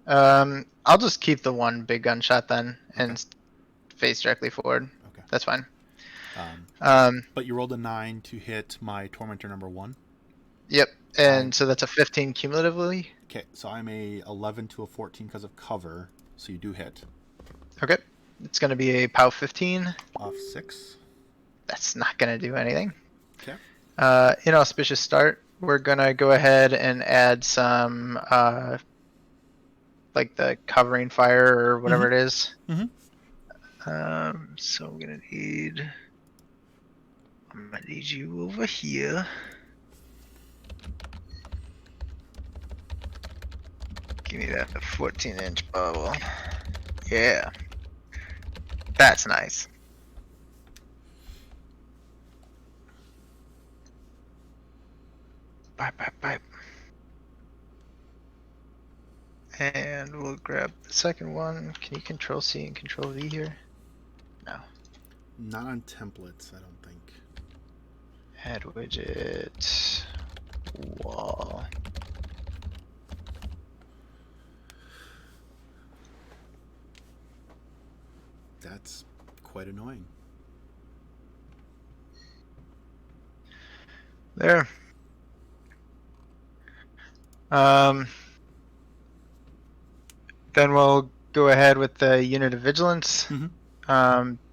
I'll just keep the one big gunshot then and face directly forward. Okay. That's fine. But you rolled a 9 to hit my Tormentor number 1. Yep, and so that's a 15 cumulatively. Okay, so I'm a 11 to a 14 because of cover, so you do hit. Okay, it's going to be a POW 15. Off 6. That's not going to do anything. Okay. Inauspicious start. We're going to go ahead and add some, like the covering fire or whatever it is. So I'm going to need you over here. Give me that 14-inch bubble. Yeah. That's nice. Bye. And we'll grab the second one. Can you control C and control V here? No. Not on templates, I don't think. Add widget. Wall. That's quite annoying. There. Then we'll go ahead with the unit of Vigilants.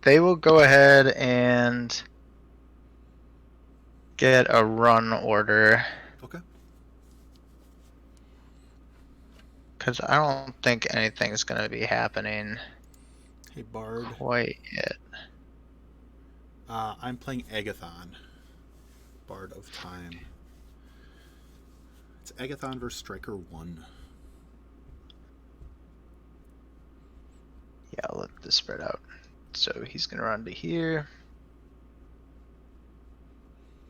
They will go ahead and get a run order. Okay. Because I don't think anything's going to be happening. Hey, Bard. Quite yet. I'm playing Agathon. Bard of Time. It's Agathon versus Stryker 1. Yeah, I'll let this spread out. So he's going to run to here.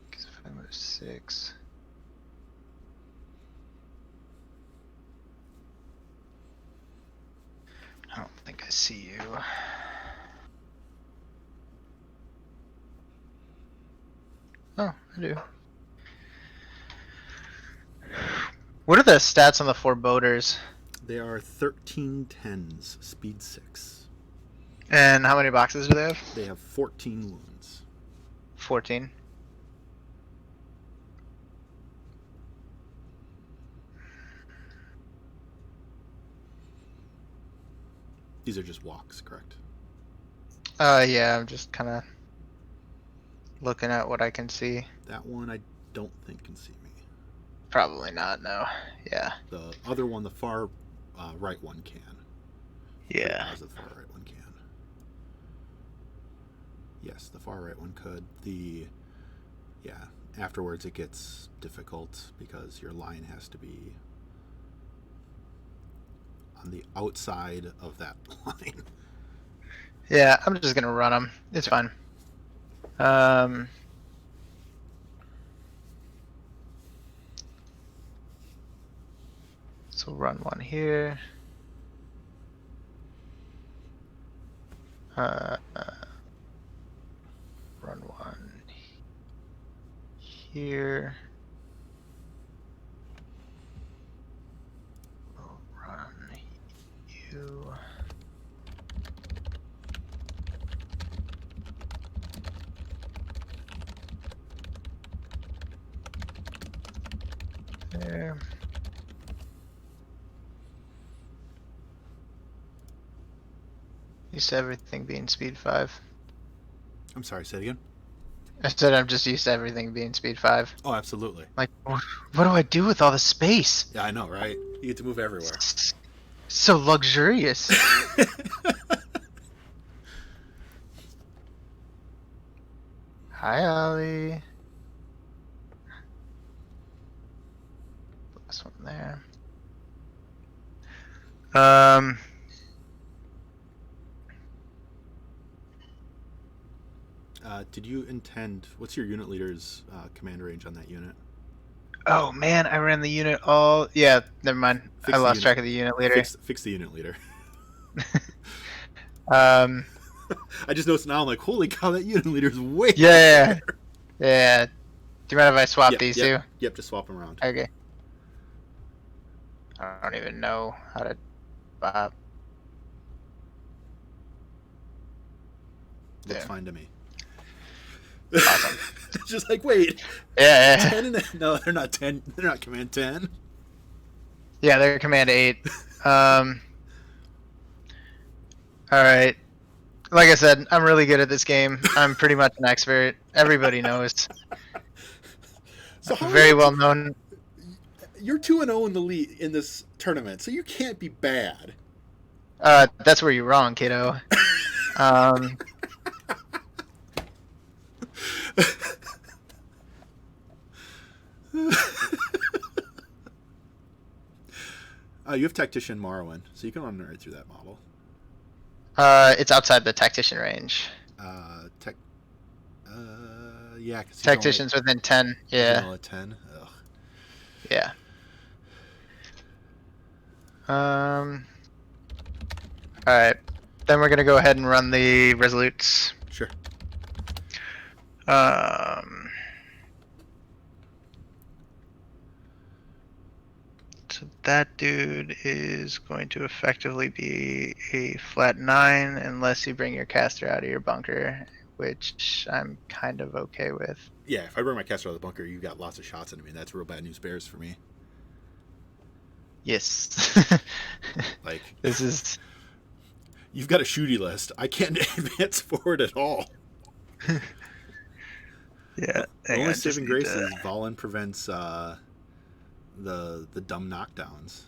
Because if I move 6. I don't think I see you. Oh, I do. What are the stats on the Foreboders? They are 1310s, speed 6. And how many boxes do they have? They have 14 wounds. 14. These are just walks, correct? Yeah, I'm just kind of looking at what I can see. That one I don't think can see me. Probably not, no. Yeah. The other one, the far right one can. Yeah. The far right one can. Yes, the far right one could. Afterwards it gets difficult because your line has to be on the outside of that line. Yeah, I'm just gonna run them. It's fine. So run one here. Run one here. We'll run you. There. Used to everything being speed 5. I'm sorry, say it again. I said I'm just used to everything being speed 5. Oh, absolutely. Like, what do I do with all the space? Yeah, I know, right? You get to move everywhere. So luxurious. Hi, Ollie. This one there. Did you intend? What's your unit leader's command range on that unit? Oh man, I ran the unit all. Yeah, never mind. I lost track of the unit leader. Fix the unit leader. Um. I just noticed now. I'm like, holy cow, that unit leader's way. Yeah. Yeah. Do you mind if I swap these two? Yep, just swap them around. Okay. I don't even know how to. Looks fine to me. Awesome. Just like, wait. Yeah. 10 and no, they're not 10. They're not command 10. Yeah, they're command 8. All right. Like I said, I'm really good at this game. I'm pretty much an expert. Everybody knows. So Very well known. You're 2-0 in the lead in this tournament, so you can't be bad. That's where you're wrong, kiddo. You have Tactician Morrowan, so you can run right through that model. It's outside the tactician range. Yeah. Tactician's within 10. Yeah. At 10. Ugh. Yeah. All right. Then we're gonna go ahead and run the Resolutes. Sure. So that dude is going to effectively be a flat 9 unless you bring your caster out of your bunker, which I'm kind of okay with. Yeah, if I bring my caster out of the bunker, you got lots of shots into me. That's real bad news bears for me. Yes. Like, this is. You've got a shooty list. I can't advance forward at all. Yeah. The only saving grace is Valen prevents the dumb knockdowns.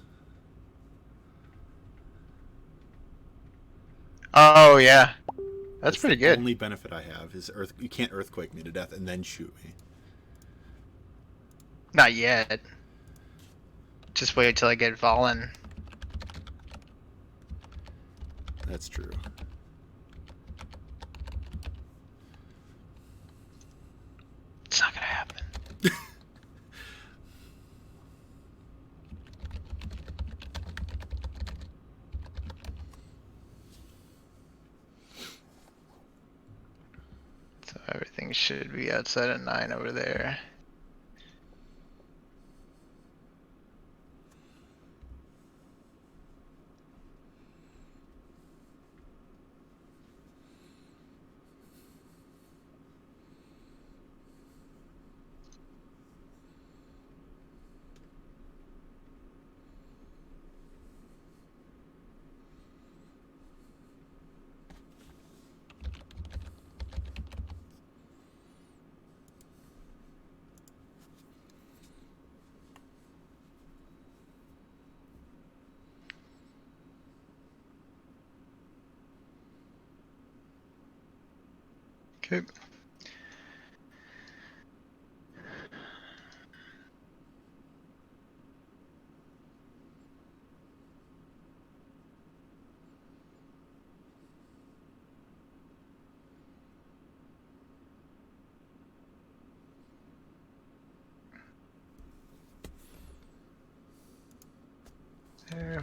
Oh yeah, that's pretty good. The only benefit I have is you can't earthquake me to death and then shoot me. Not yet. Just wait till I get Valen. That's true. It's not gonna happen. So everything should be outside of 9 over there. Okay. There.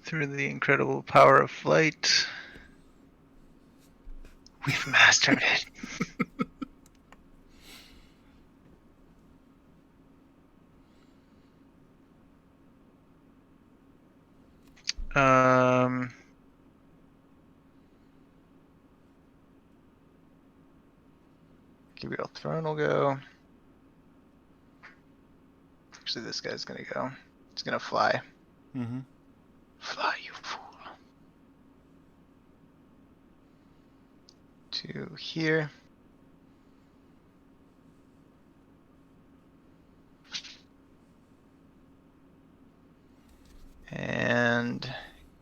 Through the incredible power of flight, we've mastered it. Gabriel Throne will go. Actually, this guy's gonna go. He's gonna fly. Mm-hmm. Fly, you fool. To here. And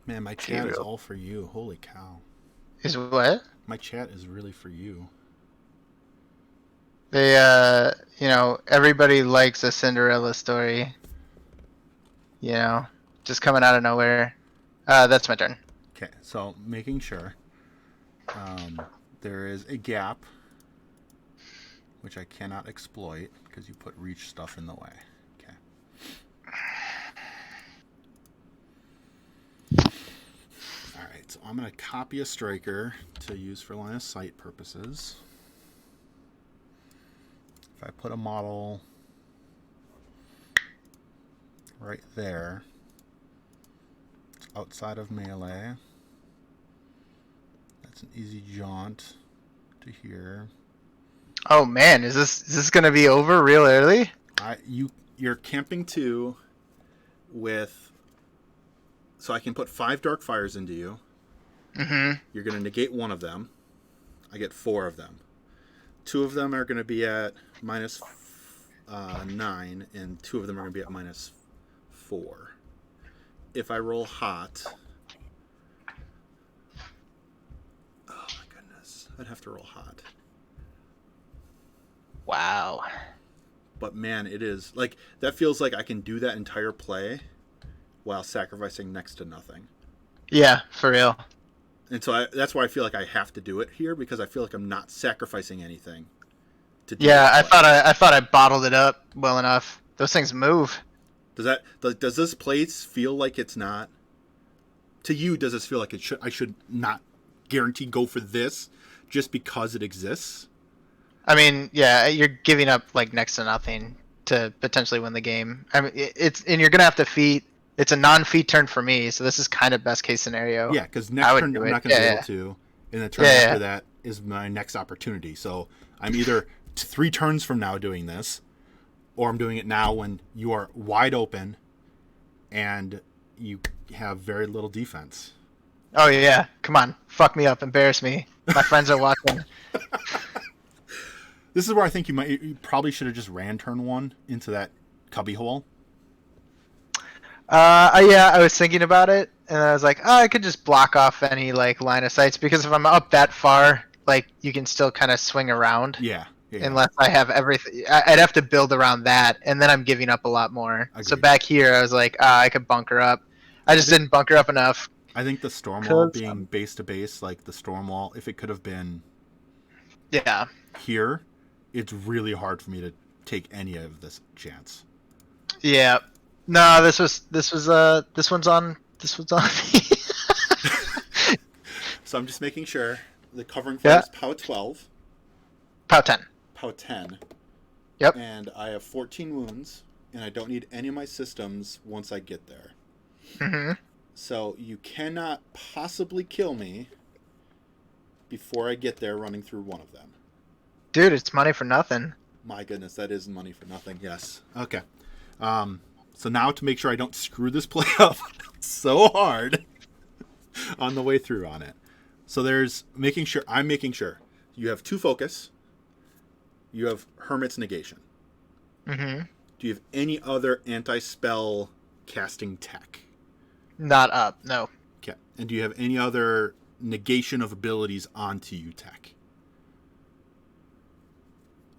Man, my chat is Gabriel. all for you. Holy cow. Is what? My chat is really for you. They, everybody likes a Cinderella story. You know, just coming out of nowhere. That's my turn. Okay, so making sure. There is a gap, which I cannot exploit because you put reach stuff in the way. Okay. Alright, so I'm going to copy a Stryker to use for line of sight purposes. If I put a model right there, it's outside of melee. That's an easy jaunt to here. Oh man, is this gonna be over real early? You're camping 2 with, so I can put 5 dark fires into you. Mm-hmm. You're going to negate 1 of them. I get 4 of them. 2 of them are going to be at minus 9, and 2 of them are going to be at minus 4. If I roll hot, oh my goodness, I'd have to roll hot. Wow. But man, it is like that feels like I can do that entire play while sacrificing next to nothing. Yeah, for real. And so that's why I feel like I have to do it here, because I feel like I'm not sacrificing anything to do Yeah, I that play. thought I bottled it up well enough. Those things move. Does this place feel like it's not? To you, does this feel like I should not guaranteed go for this just because it exists? I mean, yeah, you're giving up like next to nothing to potentially win the game. I mean, and you're gonna have to feat. It's a non-feat turn for me, so this is kind of best case scenario. Yeah, because next I would turn do I'm it. not going to be Yeah, able to, and the turn Yeah, after yeah. that is my next opportunity. So I'm either 3 turns from now doing this, or I'm doing it now when you are wide open and you have very little defense. Oh yeah, come on, fuck me up, embarrass me. My friends are watching. This is where I think you probably should have just ran turn 1 into that cubby hole. Yeah, I was thinking about it, and I was like, oh, I could just block off any like line of sights, because if I'm up that far, like you can still kind of swing around. Yeah. Unless I have everything, I'd have to build around that, and then I'm giving up a lot more. So Agreed. back here, I was like, I could bunker up. I just didn't bunker up enough. I think the Stormwall being base to base, like the Stormwall, if it could have been Yeah. here, it's really hard for me to take any of this chance. Yeah. No, this one's on me. So I'm just making sure the covering fire is POW 12. POW 10. POW 10. Yep. And I have 14 wounds, and I don't need any of my systems once I get there. Mm-hmm. So you cannot possibly kill me before I get there running through one of them. Dude, it's money for nothing. My goodness, that is money for nothing. Yes. Okay. So now to make sure I don't screw this play up so hard on the way through on it. So I'm making sure you have 2 focus. You have Hermit's negation. Mm-hmm. Do you have any other anti-spell casting tech? Not up, no. Okay. And do you have any other negation of abilities onto you, Tech?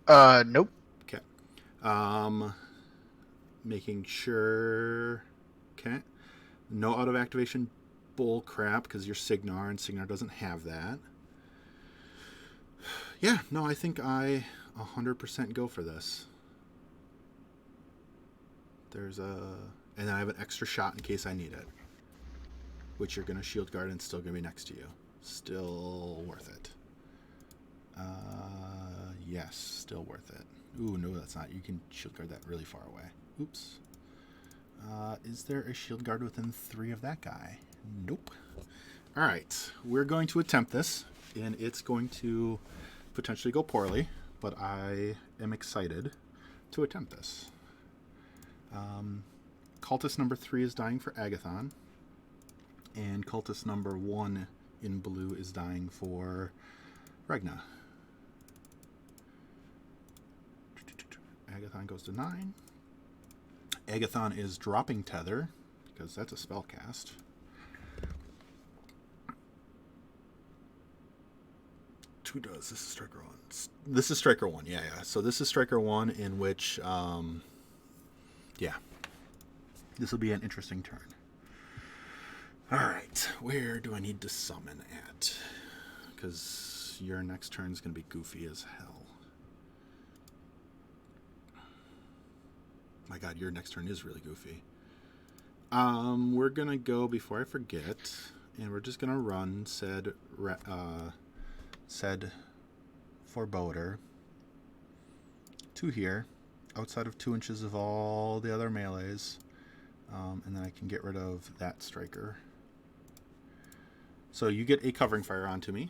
Nope. Okay. Making sure. Okay. No out of activation bull crap because you're Cygnar and Cygnar doesn't have that. Yeah, no, I think I 100% go for this. And then I have an extra shot in case I need it. Which you're going to shield guard and still going to be next to you. Still worth it. Yes, still worth it. Ooh, no, that's not. You can shield guard that really far away. Oops. Is there a shield guard within 3 of that guy? Nope. Alright, we're going to attempt this, and it's going to potentially go poorly, but I am excited to attempt this. Cultist number 3 is dying for Agathon, and cultist number 1 in blue is dying for Regna. Agathon goes to 9. Agathon is dropping Tether, because that's a spell cast. Who does? This is Stryker 1. This is Stryker 1, yeah. So this is Stryker 1, in which, this will be an interesting turn. Alright, where do I need to summon at? Because your next turn is going to be goofy as hell. My god, your next turn is really goofy. We're going to go, before I forget, and we're just going to run said Foreboder to here, outside of 2 inches of all the other melees, and then I can get rid of that Stryker. So you get a covering fire onto me.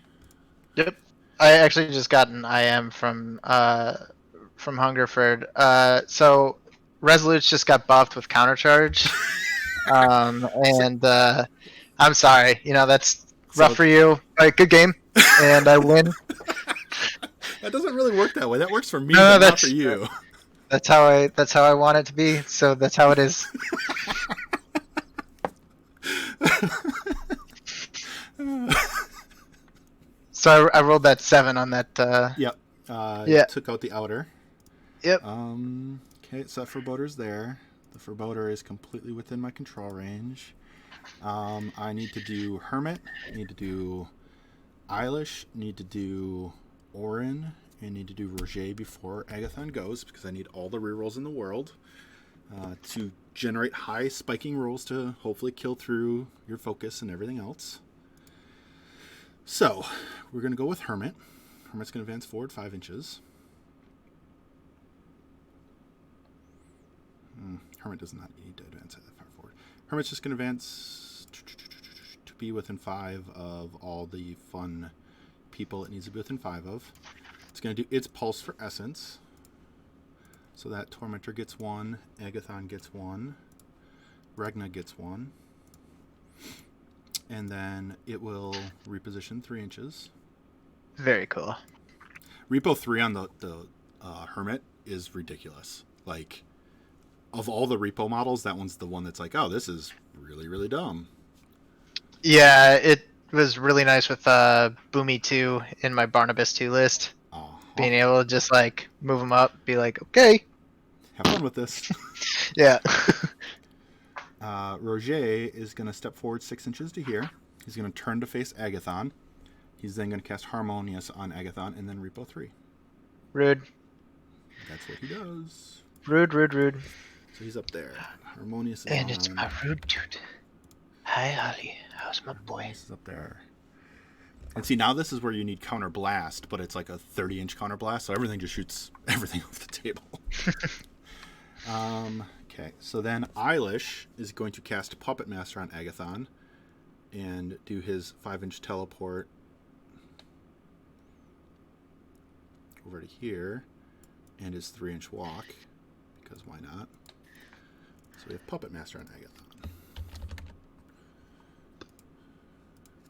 Yep. I actually just got an IM from Hungerford. So Resolutes just got buffed with countercharge. And I'm sorry. That's rough for you. All right, good game. And I win. That doesn't really work that way. That works for me, No, but not for you. That's how I want it to be. So that's how it is. So I rolled that 7 on that. Yep. Yeah. Took out the outer. Yep. Okay, so Foreboder's there. The Foreboder is completely within my control range. I need to do Hermit. I need to do Eilish. Need to do Orin. And need to do Roget before Agathon goes, because I need all the rerolls in the world to generate high spiking rolls to hopefully kill through your focus and everything else. So, we're going to go with Hermit. Hermit's going to advance forward 5 inches. Hermit does not need to advance that far forward. Hermit's just going to advance to be within 5 of all the fun people it needs to be within 5 of. It's going to do its pulse for essence. So that Tormentor gets 1, Agathon gets 1, Regna gets 1. And then it will reposition 3 inches. Very cool. Repo 3 on the Hermit is ridiculous. Like, of all the repo models, that one's the one that's like, oh, this is really, really dumb. Yeah, it was really nice with Boomy 2 in my Barnabas 2 list. Being able to just like move them up, be like, okay, have fun with this. Yeah. Roget is going to step forward 6 inches to here. He's going to turn to face Agathon. He's then going to cast Harmonious on Agathon and then Repo 3. Rude. That's what he does. Rude. So he's up there. Harmonious is and on. it's my rude dude. Hi, Holly. How's my boy? Harmonious is up there. And see, now this is where you need Counter Blast, but it's like a 30-inch Counter Blast, so everything just shoots everything off the table. Okay, so then Eilish is going to cast Puppet Master on Agathon and do his 5-inch teleport over to here and his 3-inch walk, because why not? So we have Puppet Master on Agathon.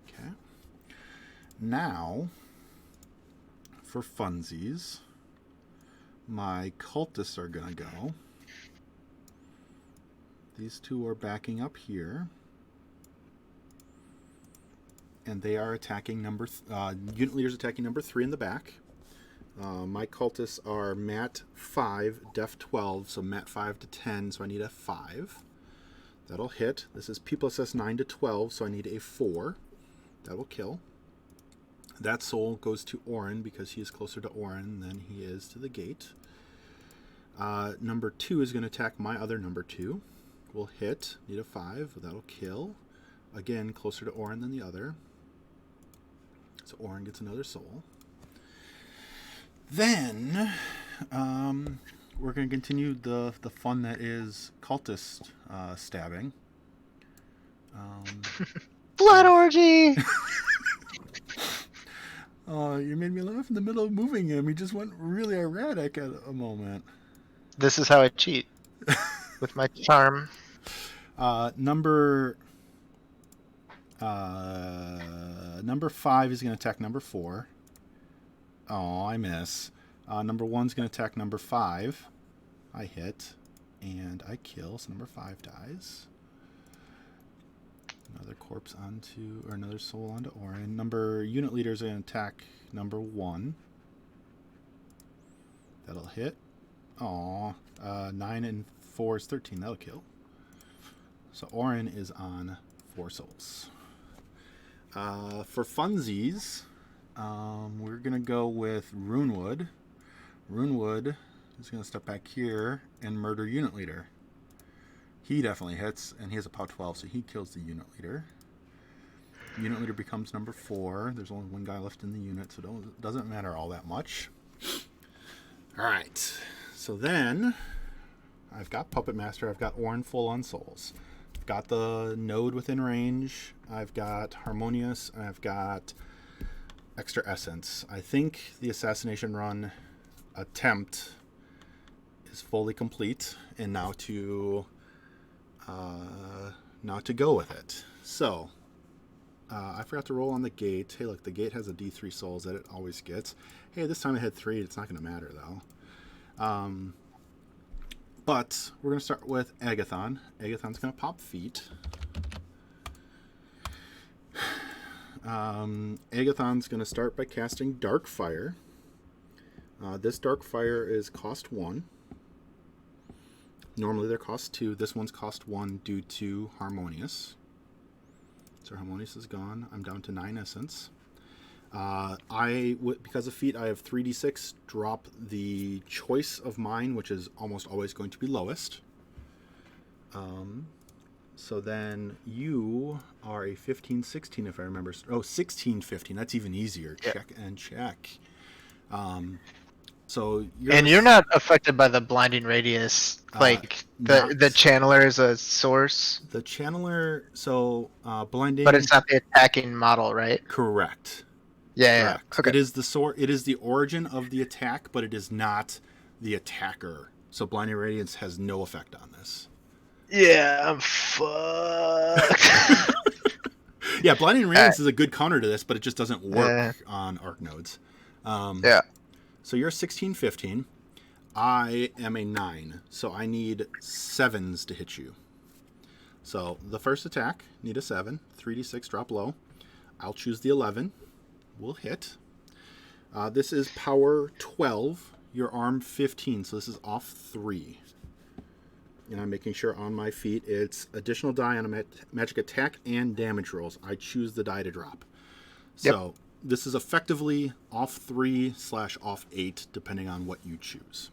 Okay. Now, for funsies, my cultists are going to go. These two are backing up here. and they are attacking unit leaders attacking number 3 in the back. My cultists are Mat 5, Def 12, so Mat 5 to 10, so I need a 5. That'll hit. This is P plus S 9 to 12, so I need a 4. That will kill. That soul goes to Orin because he is closer to Orin than he is to the gate. Number 2 is going to attack my other number 2. Will hit. Need a 5. That'll kill. Again, closer to Orin than the other. So Orin gets another soul. Then, we're going to continue the fun that is cultist stabbing. Blood orgy! Oh, you made me laugh in the middle of moving him. He just went really erratic at a moment. This is how I cheat. With my charm. Number 5 is going to attack number 4. Oh, I miss. Number 1's going to attack number 5. I hit, and I kill, so number 5 dies. Another corpse onto, or another soul onto Orin. Unit leaders are going to attack number 1. That'll hit. Aw, 9 and 4 is 13. That'll kill. So Orin is on 4 souls. For funsies, we're going to go with Runewood. Runewood is going to step back here and murder unit leader. He definitely hits, and he has a POW 12, so he kills the unit leader. Unit leader becomes number 4. There's only one guy left in the unit, so it doesn't matter all that much. Alright, so then I've got Puppet Master, I've got Orin full on souls. I've got the node within range, I've got Harmonious, and I've got extra essence. I think the assassination run attempt is fully complete, and now to go with it. So I forgot to roll on the gate. Hey, look, the gate has a D3 souls that it always gets. Hey, this time I had 3. It's not going to matter though. But we're going to start with Agathon. Agathon's going to pop feet. Agathon's going to start by casting Dark Fire. This Dark Fire is cost 1. Normally they're cost 2. This one's cost 1 due to Harmonious. So Harmonious is gone. I'm down to 9 essence. Because of feet, I have 3d6. Drop the choice of mine, which is almost always going to be lowest. So then you are a 15, 16 if I remember. Oh, 16, 15. That's even easier. Yep. Check and check. So you're not affected by the blinding radius, like the channeler is a source. The channeler, so blinding, but it's not the attacking model, right? Correct. Yeah. Correct. Okay. It is it is the origin of the attack, but it is not the attacker. So blinding radiance has no effect on this. Yeah, I'm fucked. Yeah, blinding radiance is a good counter to this, but it just doesn't work on arc nodes. Yeah. So you're 16, 15. I am a 9, so I need 7s to hit you. So the first attack, need a 7. 3d6, drop low. I'll choose the 11. Will hit. This is power 12. Your arm 15, so this is off 3. And I'm making sure on my feet it's additional die on a magic attack and damage rolls. I choose the die to drop. So this is effectively off 3/off 8, depending on what you choose.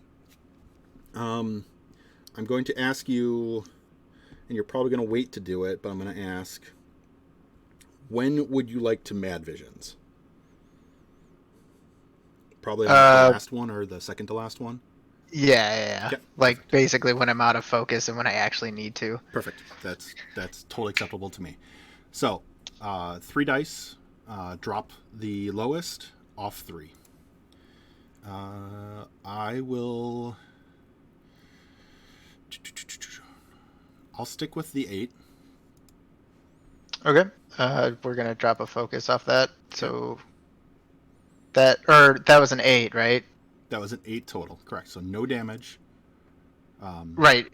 I'm going to ask you, and you're probably going to wait to do it, but I'm going to ask, when would you like to Mad Visions? Probably the last one or the second to last one? Yeah. Okay. Like basically when I'm out of focus and when I actually need to. Perfect. That's totally acceptable to me. So 3 dice. Drop the lowest off 3. I'll stick with the 8. Okay. We're gonna drop a focus off that. So that was an 8, right? That was an 8 total, correct? So no damage. Right.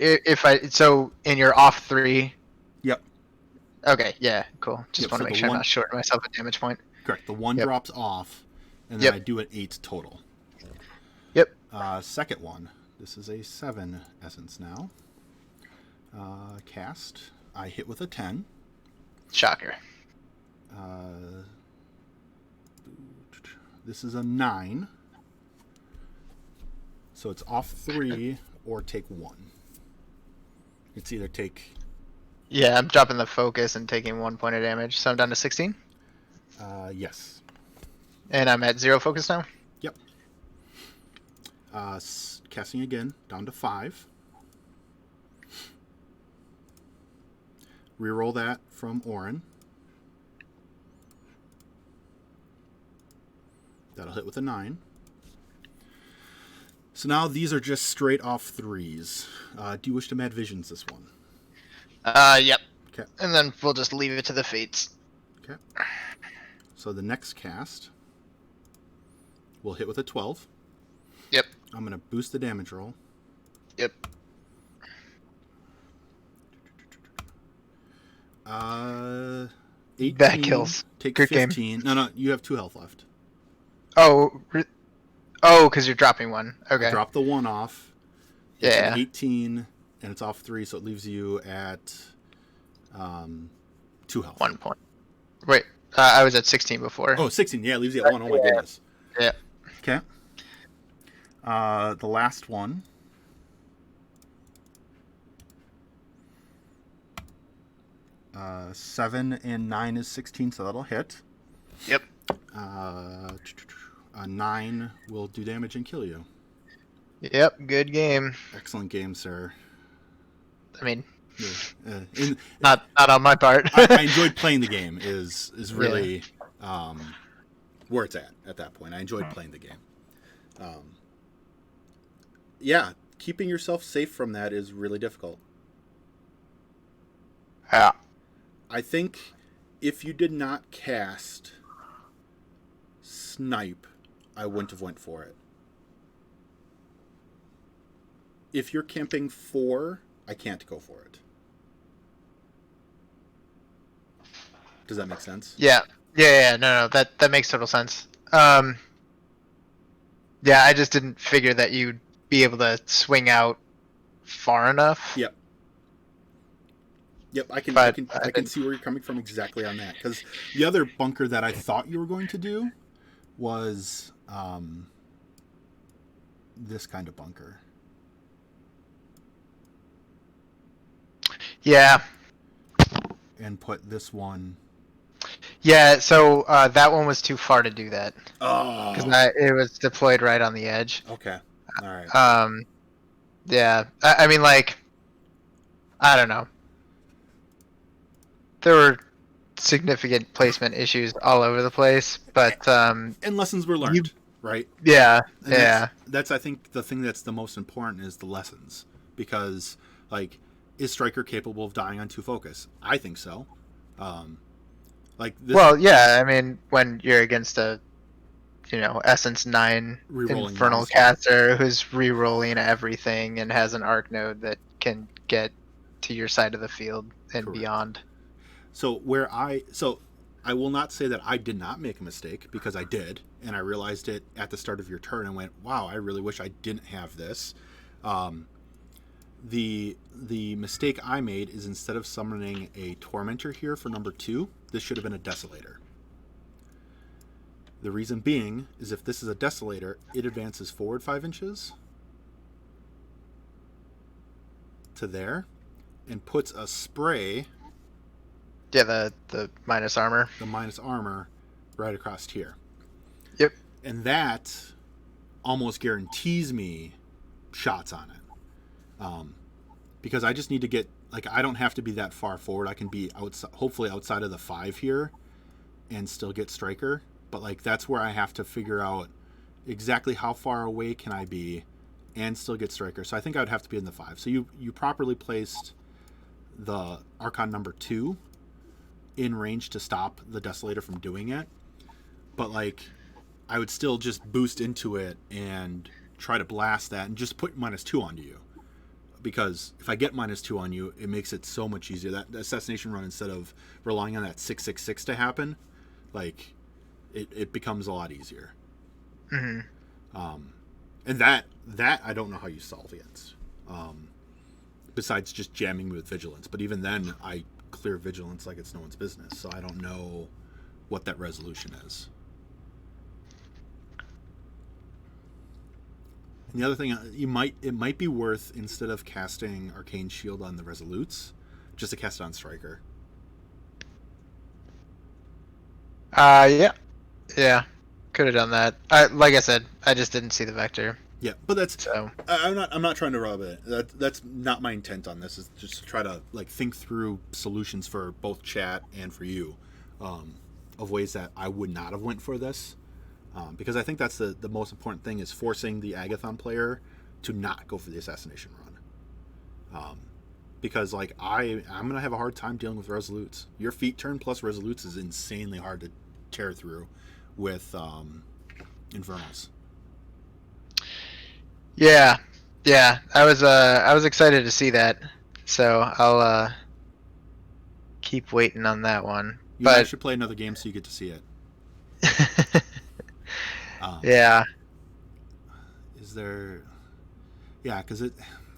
So in your off 3. Yep. Okay, yeah, cool. Just Yep, want so to make the sure I'm one- not shorting myself a damage point. Correct. The 1 Yep. drops off, and then Yep. I do an 8 total. Yep. Second one. This is a 7 essence now. Cast. I hit with a 10. Shocker. This is a 9. So it's off 3 or take 1. It's either take... Yeah, I'm dropping the focus and taking 1 point of damage, so I'm down to 16. Yes. And I'm at 0 focus now. Yep. Casting again, down to 5. Reroll that from Orin. That'll hit with a 9. So now these are just straight off 3s. Do you wish to Mad Visions this one? Yep. Okay. And then we'll just leave it to the fates. Okay. So the next cast will hit with a 12. Yep. I'm going to boost the damage roll. Yep. 18. That kills. Take Good game. 15. No, you have 2 health left. Oh, because you're dropping 1. Okay. Drop the 1 off. It's Yeah. an 18, and it's off 3, so it leaves you at 2 health. 1 point. Wait, I was at 16 before. Oh, 16. Yeah, it leaves you at 1. Oh my goodness. Yeah. Okay. The last one. Uh, 7 and 9 is 16, so that'll hit. Yep. A 9 will do damage and kill you. Yep. Good game. Excellent game, sir. I mean, Yeah. not on my part. I enjoyed playing the game. Is really where it's at that point. I enjoyed playing the game. Yeah, keeping yourself safe from that is really difficult. Yeah. I think if you did not cast Snipe, I wouldn't have went for it. If you're camping 4, I can't go for it. Does that make sense? Yeah. No, that makes total sense. Yeah, I just didn't figure that you'd be able to swing out far enough. Yep. Yep, I can see where you're coming from exactly on that. Because the other bunker that I thought you were going to do was this kind of bunker. Yeah. And put this one. Yeah, so that one was too far to do that. Oh. Because it was deployed right on the edge. Okay. All right. Yeah. I mean, like, I don't know. There were significant placement issues all over the place, but and lessons were learned, right? Yeah. And Yeah. That's I think the thing that's the most important is the lessons, because like, is Stryker capable of dying on 2 focus? I think so. Like this, Well, yeah. I mean, when you're against a, Essence 9 Rerolling Infernal monster. caster who's re-rolling everything and has an arc node that can get to your side of the field and Correct. beyond. So I will not say that I did not make a mistake, because I did, and I realized it at the start of your turn and went, wow, I really wish I didn't have this. The mistake I made is, instead of summoning a Tormentor here for number 2, this should have been a Desolator. The reason being is, if this is a Desolator, it advances forward 5 inches to there and puts a spray, Yeah, the minus armor. the minus armor, right across here. Yep. And that almost guarantees me shots on it. Because I just need to get, like, I don't have to be that far forward. I can be hopefully outside of the 5 here and still get Stryker. But, like, that's where I have to figure out exactly how far away can I be and still get Stryker. So I think I would have to be in the 5. So you properly placed the Archon number 2 in range to stop the Desolator from doing it. But, like, I would still just boost into it and try to blast that and just put -2 onto you. because if I get -2 on you, it makes it so much easier. That assassination run, instead of relying on that 666 to happen, like it becomes a lot easier. Mhm. And that I don't know how you solve yet. Besides just jamming me with Vigilance, but even then I clear Vigilance like it's no one's business. So I don't know what that resolution is. And the other thing, it might be worth, instead of casting Arcane Shield on the Resolutes, just to cast it on Stryker. Yeah. Could have done that. Like I said, I just didn't see the vector. Yeah, but that's So I'm not trying to rub it. That's not my intent on this. Is just to try to like think through solutions for both chat and for you, of ways that I would not have went for this. Because I think that's the most important thing, is forcing the Agathon player to not go for the assassination run. Because like I'm gonna have a hard time dealing with Resolutes. Your feet turn plus Resolutes is insanely hard to tear through with Infernals. yeah. I was excited to see that. So I'll keep waiting on that one. You and I But should play another game so you get to see it. yeah. Is there? Yeah, because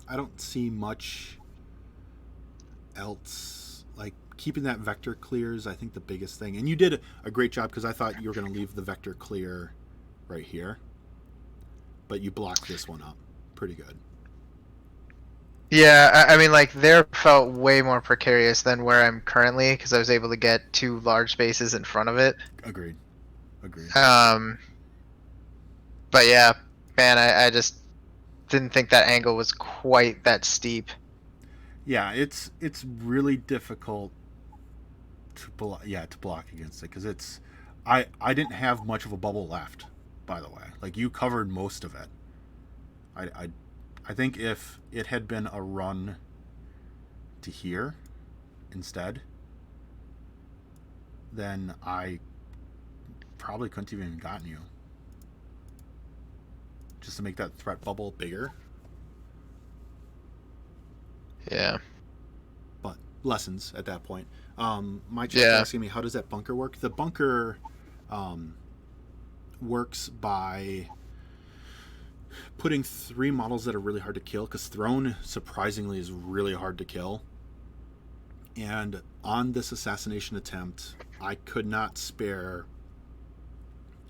I don't see much else. Like keeping that vector clear is, I think, the biggest thing. And you did a great job, because I thought you were going to leave the vector clear right here, but you blocked this one up pretty good. Yeah, I mean, like, there felt way more precarious than where I'm currently, because I was able to get 2 large spaces in front of it. Agreed. But yeah, man, I just didn't think that angle was quite that steep. Yeah, it's really difficult to block against it, because I didn't have much of a bubble left, by the way. Like, you covered most of it. I think if it had been a run to here instead, then I probably couldn't have even gotten you. Just to make that threat bubble bigger. Yeah. But lessons at that point. My chat's asking me, how does that bunker work? The bunker works by putting 3 models that are really hard to kill, because Throne, surprisingly, is really hard to kill. And on this assassination attempt, I could not spare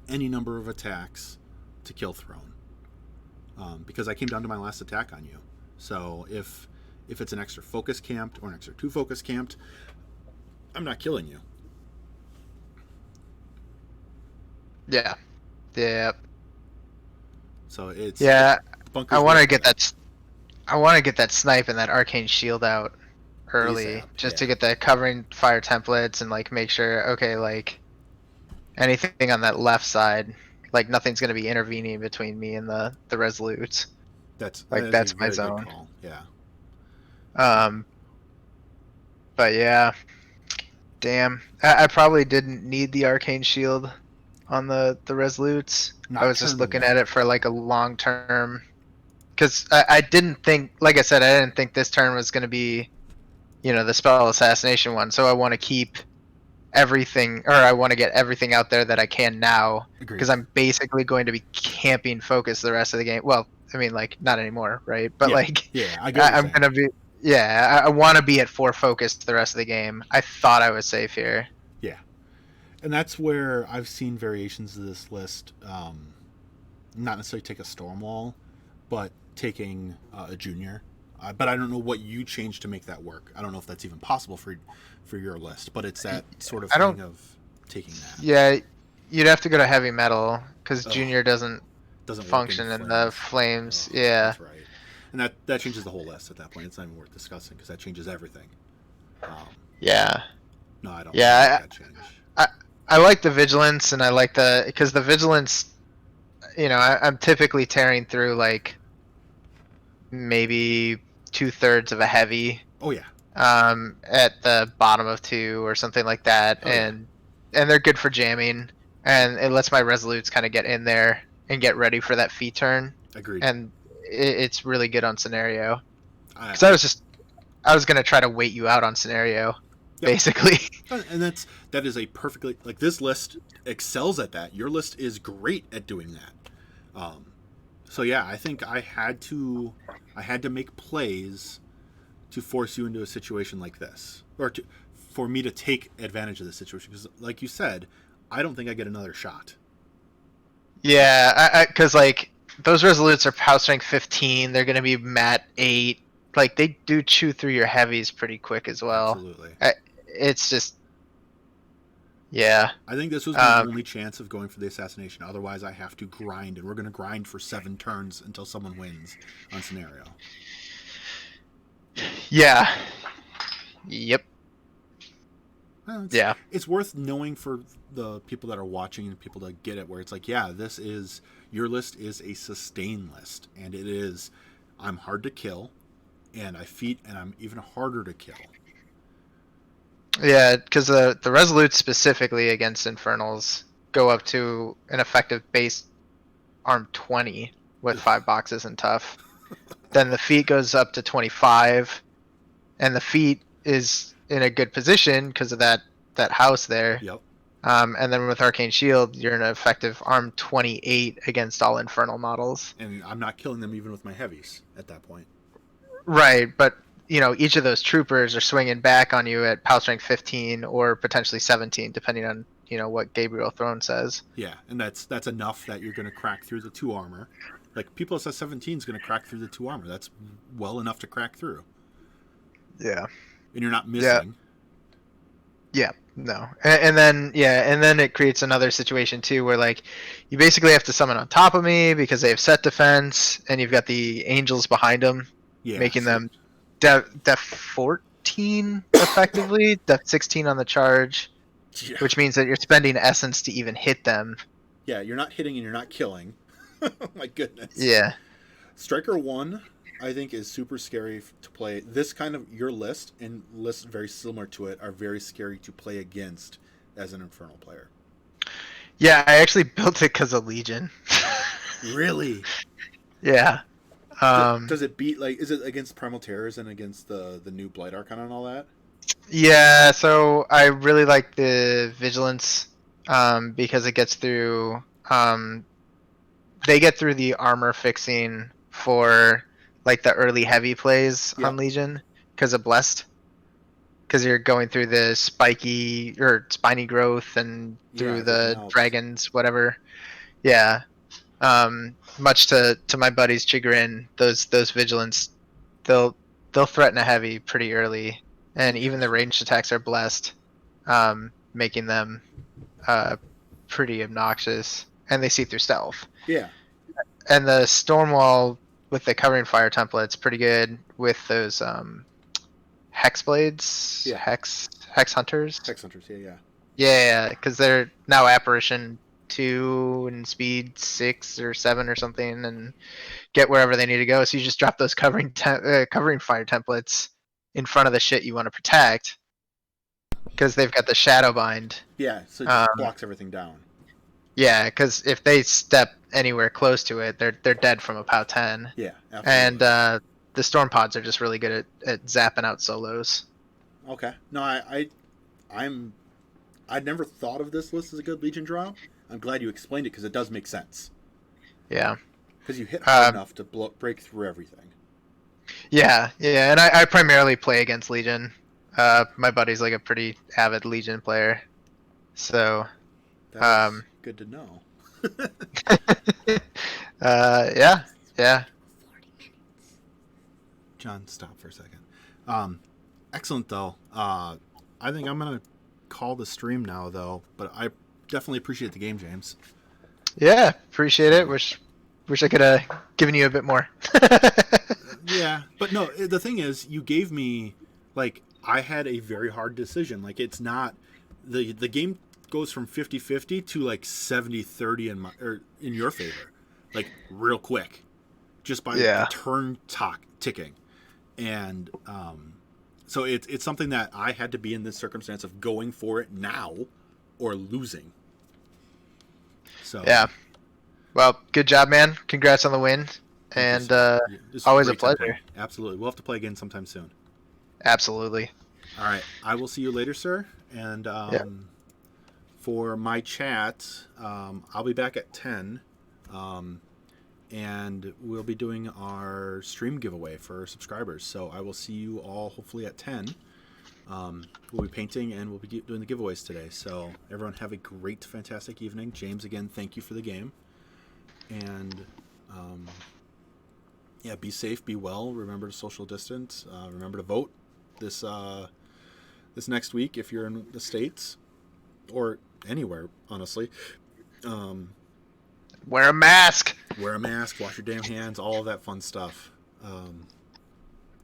any number of attacks to kill Throne, because I came down to my last attack on you. So if it's an extra focus camped or an extra 2 focus camped, I'm not killing you. Yeah. So it's I want to get that. I want to get that snipe and that arcane shield out early, ASAP, just to get the covering fire templates and like make sure, okay, like anything on that left side, like nothing's gonna be intervening between me and the Resolutes. That's That's my very zone. good call. Yeah. But yeah, damn, I probably didn't need the arcane shield on the Resolutes. I was just looking at it for like a long term, because I didn't think, like I said, I didn't think this turn was gonna be, the spell assassination one. So I want to keep everything, or I want to get everything out there that I can now, because I'm basically going to be camping focus the rest of the game. Well, I mean, like, not anymore, right? But I'm gonna be, I want to be at 4 focus the rest of the game. I thought I was safe here. Yeah, and that's where I've seen variations of this list. Not necessarily take a Stormwall, but taking a junior. But I don't know what you changed to make that work. I don't know if that's even possible for your list, but it's that sort of thing of taking that. Yeah, you'd have to go to heavy metal, because junior doesn't function work in the flames. Yeah, that's right. And that changes the whole list at that point. It's not even worth discussing, because that changes everything. Yeah. No, I don't. Yeah, That change. I like the vigilance, and I like because the vigilance, I'm typically tearing through like maybe 2/3 of a heavy. Oh yeah. At the bottom of 2 or something like that, and they're good for jamming, and it lets my Resolutes kind of get in there and get ready for that feat turn. Agreed. And it's really good on scenario. Because I was gonna try to wait you out on scenario, basically. And that is a perfectly, like, this list excels at that. Your list is great at doing that. So yeah, I think I had to make plays to force you into a situation like this, or for me to take advantage of this situation. Because, like you said, I don't think I get another shot. Yeah, because like those Resolutes are power strength 15. They're gonna be mat 8. Like they do chew through your heavies pretty quick as well. Absolutely. It's just, yeah. I think this was my only chance of going for the assassination. Otherwise, I have to grind, and we're going to grind for 7 turns until someone wins on scenario. Yeah. Yep. Well, Yeah. It's worth knowing for the people that are watching and people to get it, where it's like, yeah, your list is a sustain list, and it is, I'm hard to kill, and I'm even harder to kill. Yeah, because the Resolutes specifically against Infernals go up to an effective base arm 20 with 5 boxes and tough. Then the feat goes up to 25, and the feat is in a good position because of that house there. Yep. And then with Arcane Shield, you're in an effective arm 28 against all Infernal models. And I'm not killing them even with my heavies at that point. Right, but each of those troopers are swinging back on you at power strength 15 or potentially 17, depending on what Gabriel Throne says. Yeah, and that's enough that you're going to crack through the 2 armor. Like, people says 17 is going to crack through the 2 armor. That's well enough to crack through. Yeah. And you're not missing. Yeah. No. And then it creates another situation too, where like you basically have to summon on top of me because they have set defense, and you've got the angels behind them, making them def 14 effectively, def 16 on the charge, which means that you're spending essence to even hit them. Yeah, you're not hitting and you're not killing. My goodness. Yeah. Stryker 1, I think, is super scary to play. This kind of, your list and lists very similar to it are very scary to play against as an Infernal player. Yeah, I actually built it because of Legion. Really? Yeah. Does it beat, like, is it against Primal Terrors and against the new Blight Archon and all that? Yeah, so I really like the Vigilants because it gets through. They get through the armor fixing for like the early heavy plays on Legion because of Blessed. Because you're going through the spiny growth and through the dragons, whatever. Yeah. Much to my buddy's chagrin, those Vigilants, they'll threaten a heavy pretty early, and even the ranged attacks are blessed, making them pretty obnoxious, and they see through stealth. Yeah. And the Stormwall with the covering fire template's pretty good with those Hex Blades, Hex Hunters. Hex Hunters, yeah. Yeah, because they're now Apparition 2 and speed 6 or 7 or something, and get wherever they need to go. So you just drop those covering fire templates in front of the shit you want to protect, because they've got the Shadow Bind. Yeah, so it just blocks everything down. Yeah, because if they step anywhere close to it, they're dead from a POW 10. Yeah, absolutely. And the Storm Pods are just really good at zapping out solos. Okay. No, I'd never thought of this list as a good Legion draw. I'm glad you explained it because it does make sense. Yeah. Because you hit hard enough to break through everything. Yeah, and I primarily play against Legion. My buddy's like a pretty avid Legion player, so. That's good to know. Yeah. John, stop for a second. Excellent though. I think I'm gonna call the stream now though, but I definitely appreciate the game, James. Yeah, appreciate it. Wish I could have given you a bit more. Yeah, but no, the thing is, you gave me, like, I had a very hard decision. Like, it's not, the game goes from 50-50 to like 70-30 in your favor, like real quick, just by the turn ticking. And so it's something that I had to be in this circumstance of going for it now or losing. So yeah, well, good job, man. Congrats on the win. Thank you, And sir. This was always a great time pleasure. playing. Absolutely. We'll have to play again sometime soon. Absolutely. All right. I will see you later, sir. And for my chat, I'll be back at 10. And we'll be doing our stream giveaway for subscribers. So I will see you all hopefully at 10. We'll be painting and we'll be doing the giveaways today. So everyone have a great, fantastic evening. James, again, thank you for the game. And yeah, be safe, be well. Remember to social distance. Remember to vote this next week if you're in the States or anywhere, honestly. Wear a mask. Wear a mask, wash your damn hands, all of that fun stuff.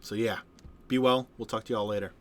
So yeah, be well. We'll talk to you all later.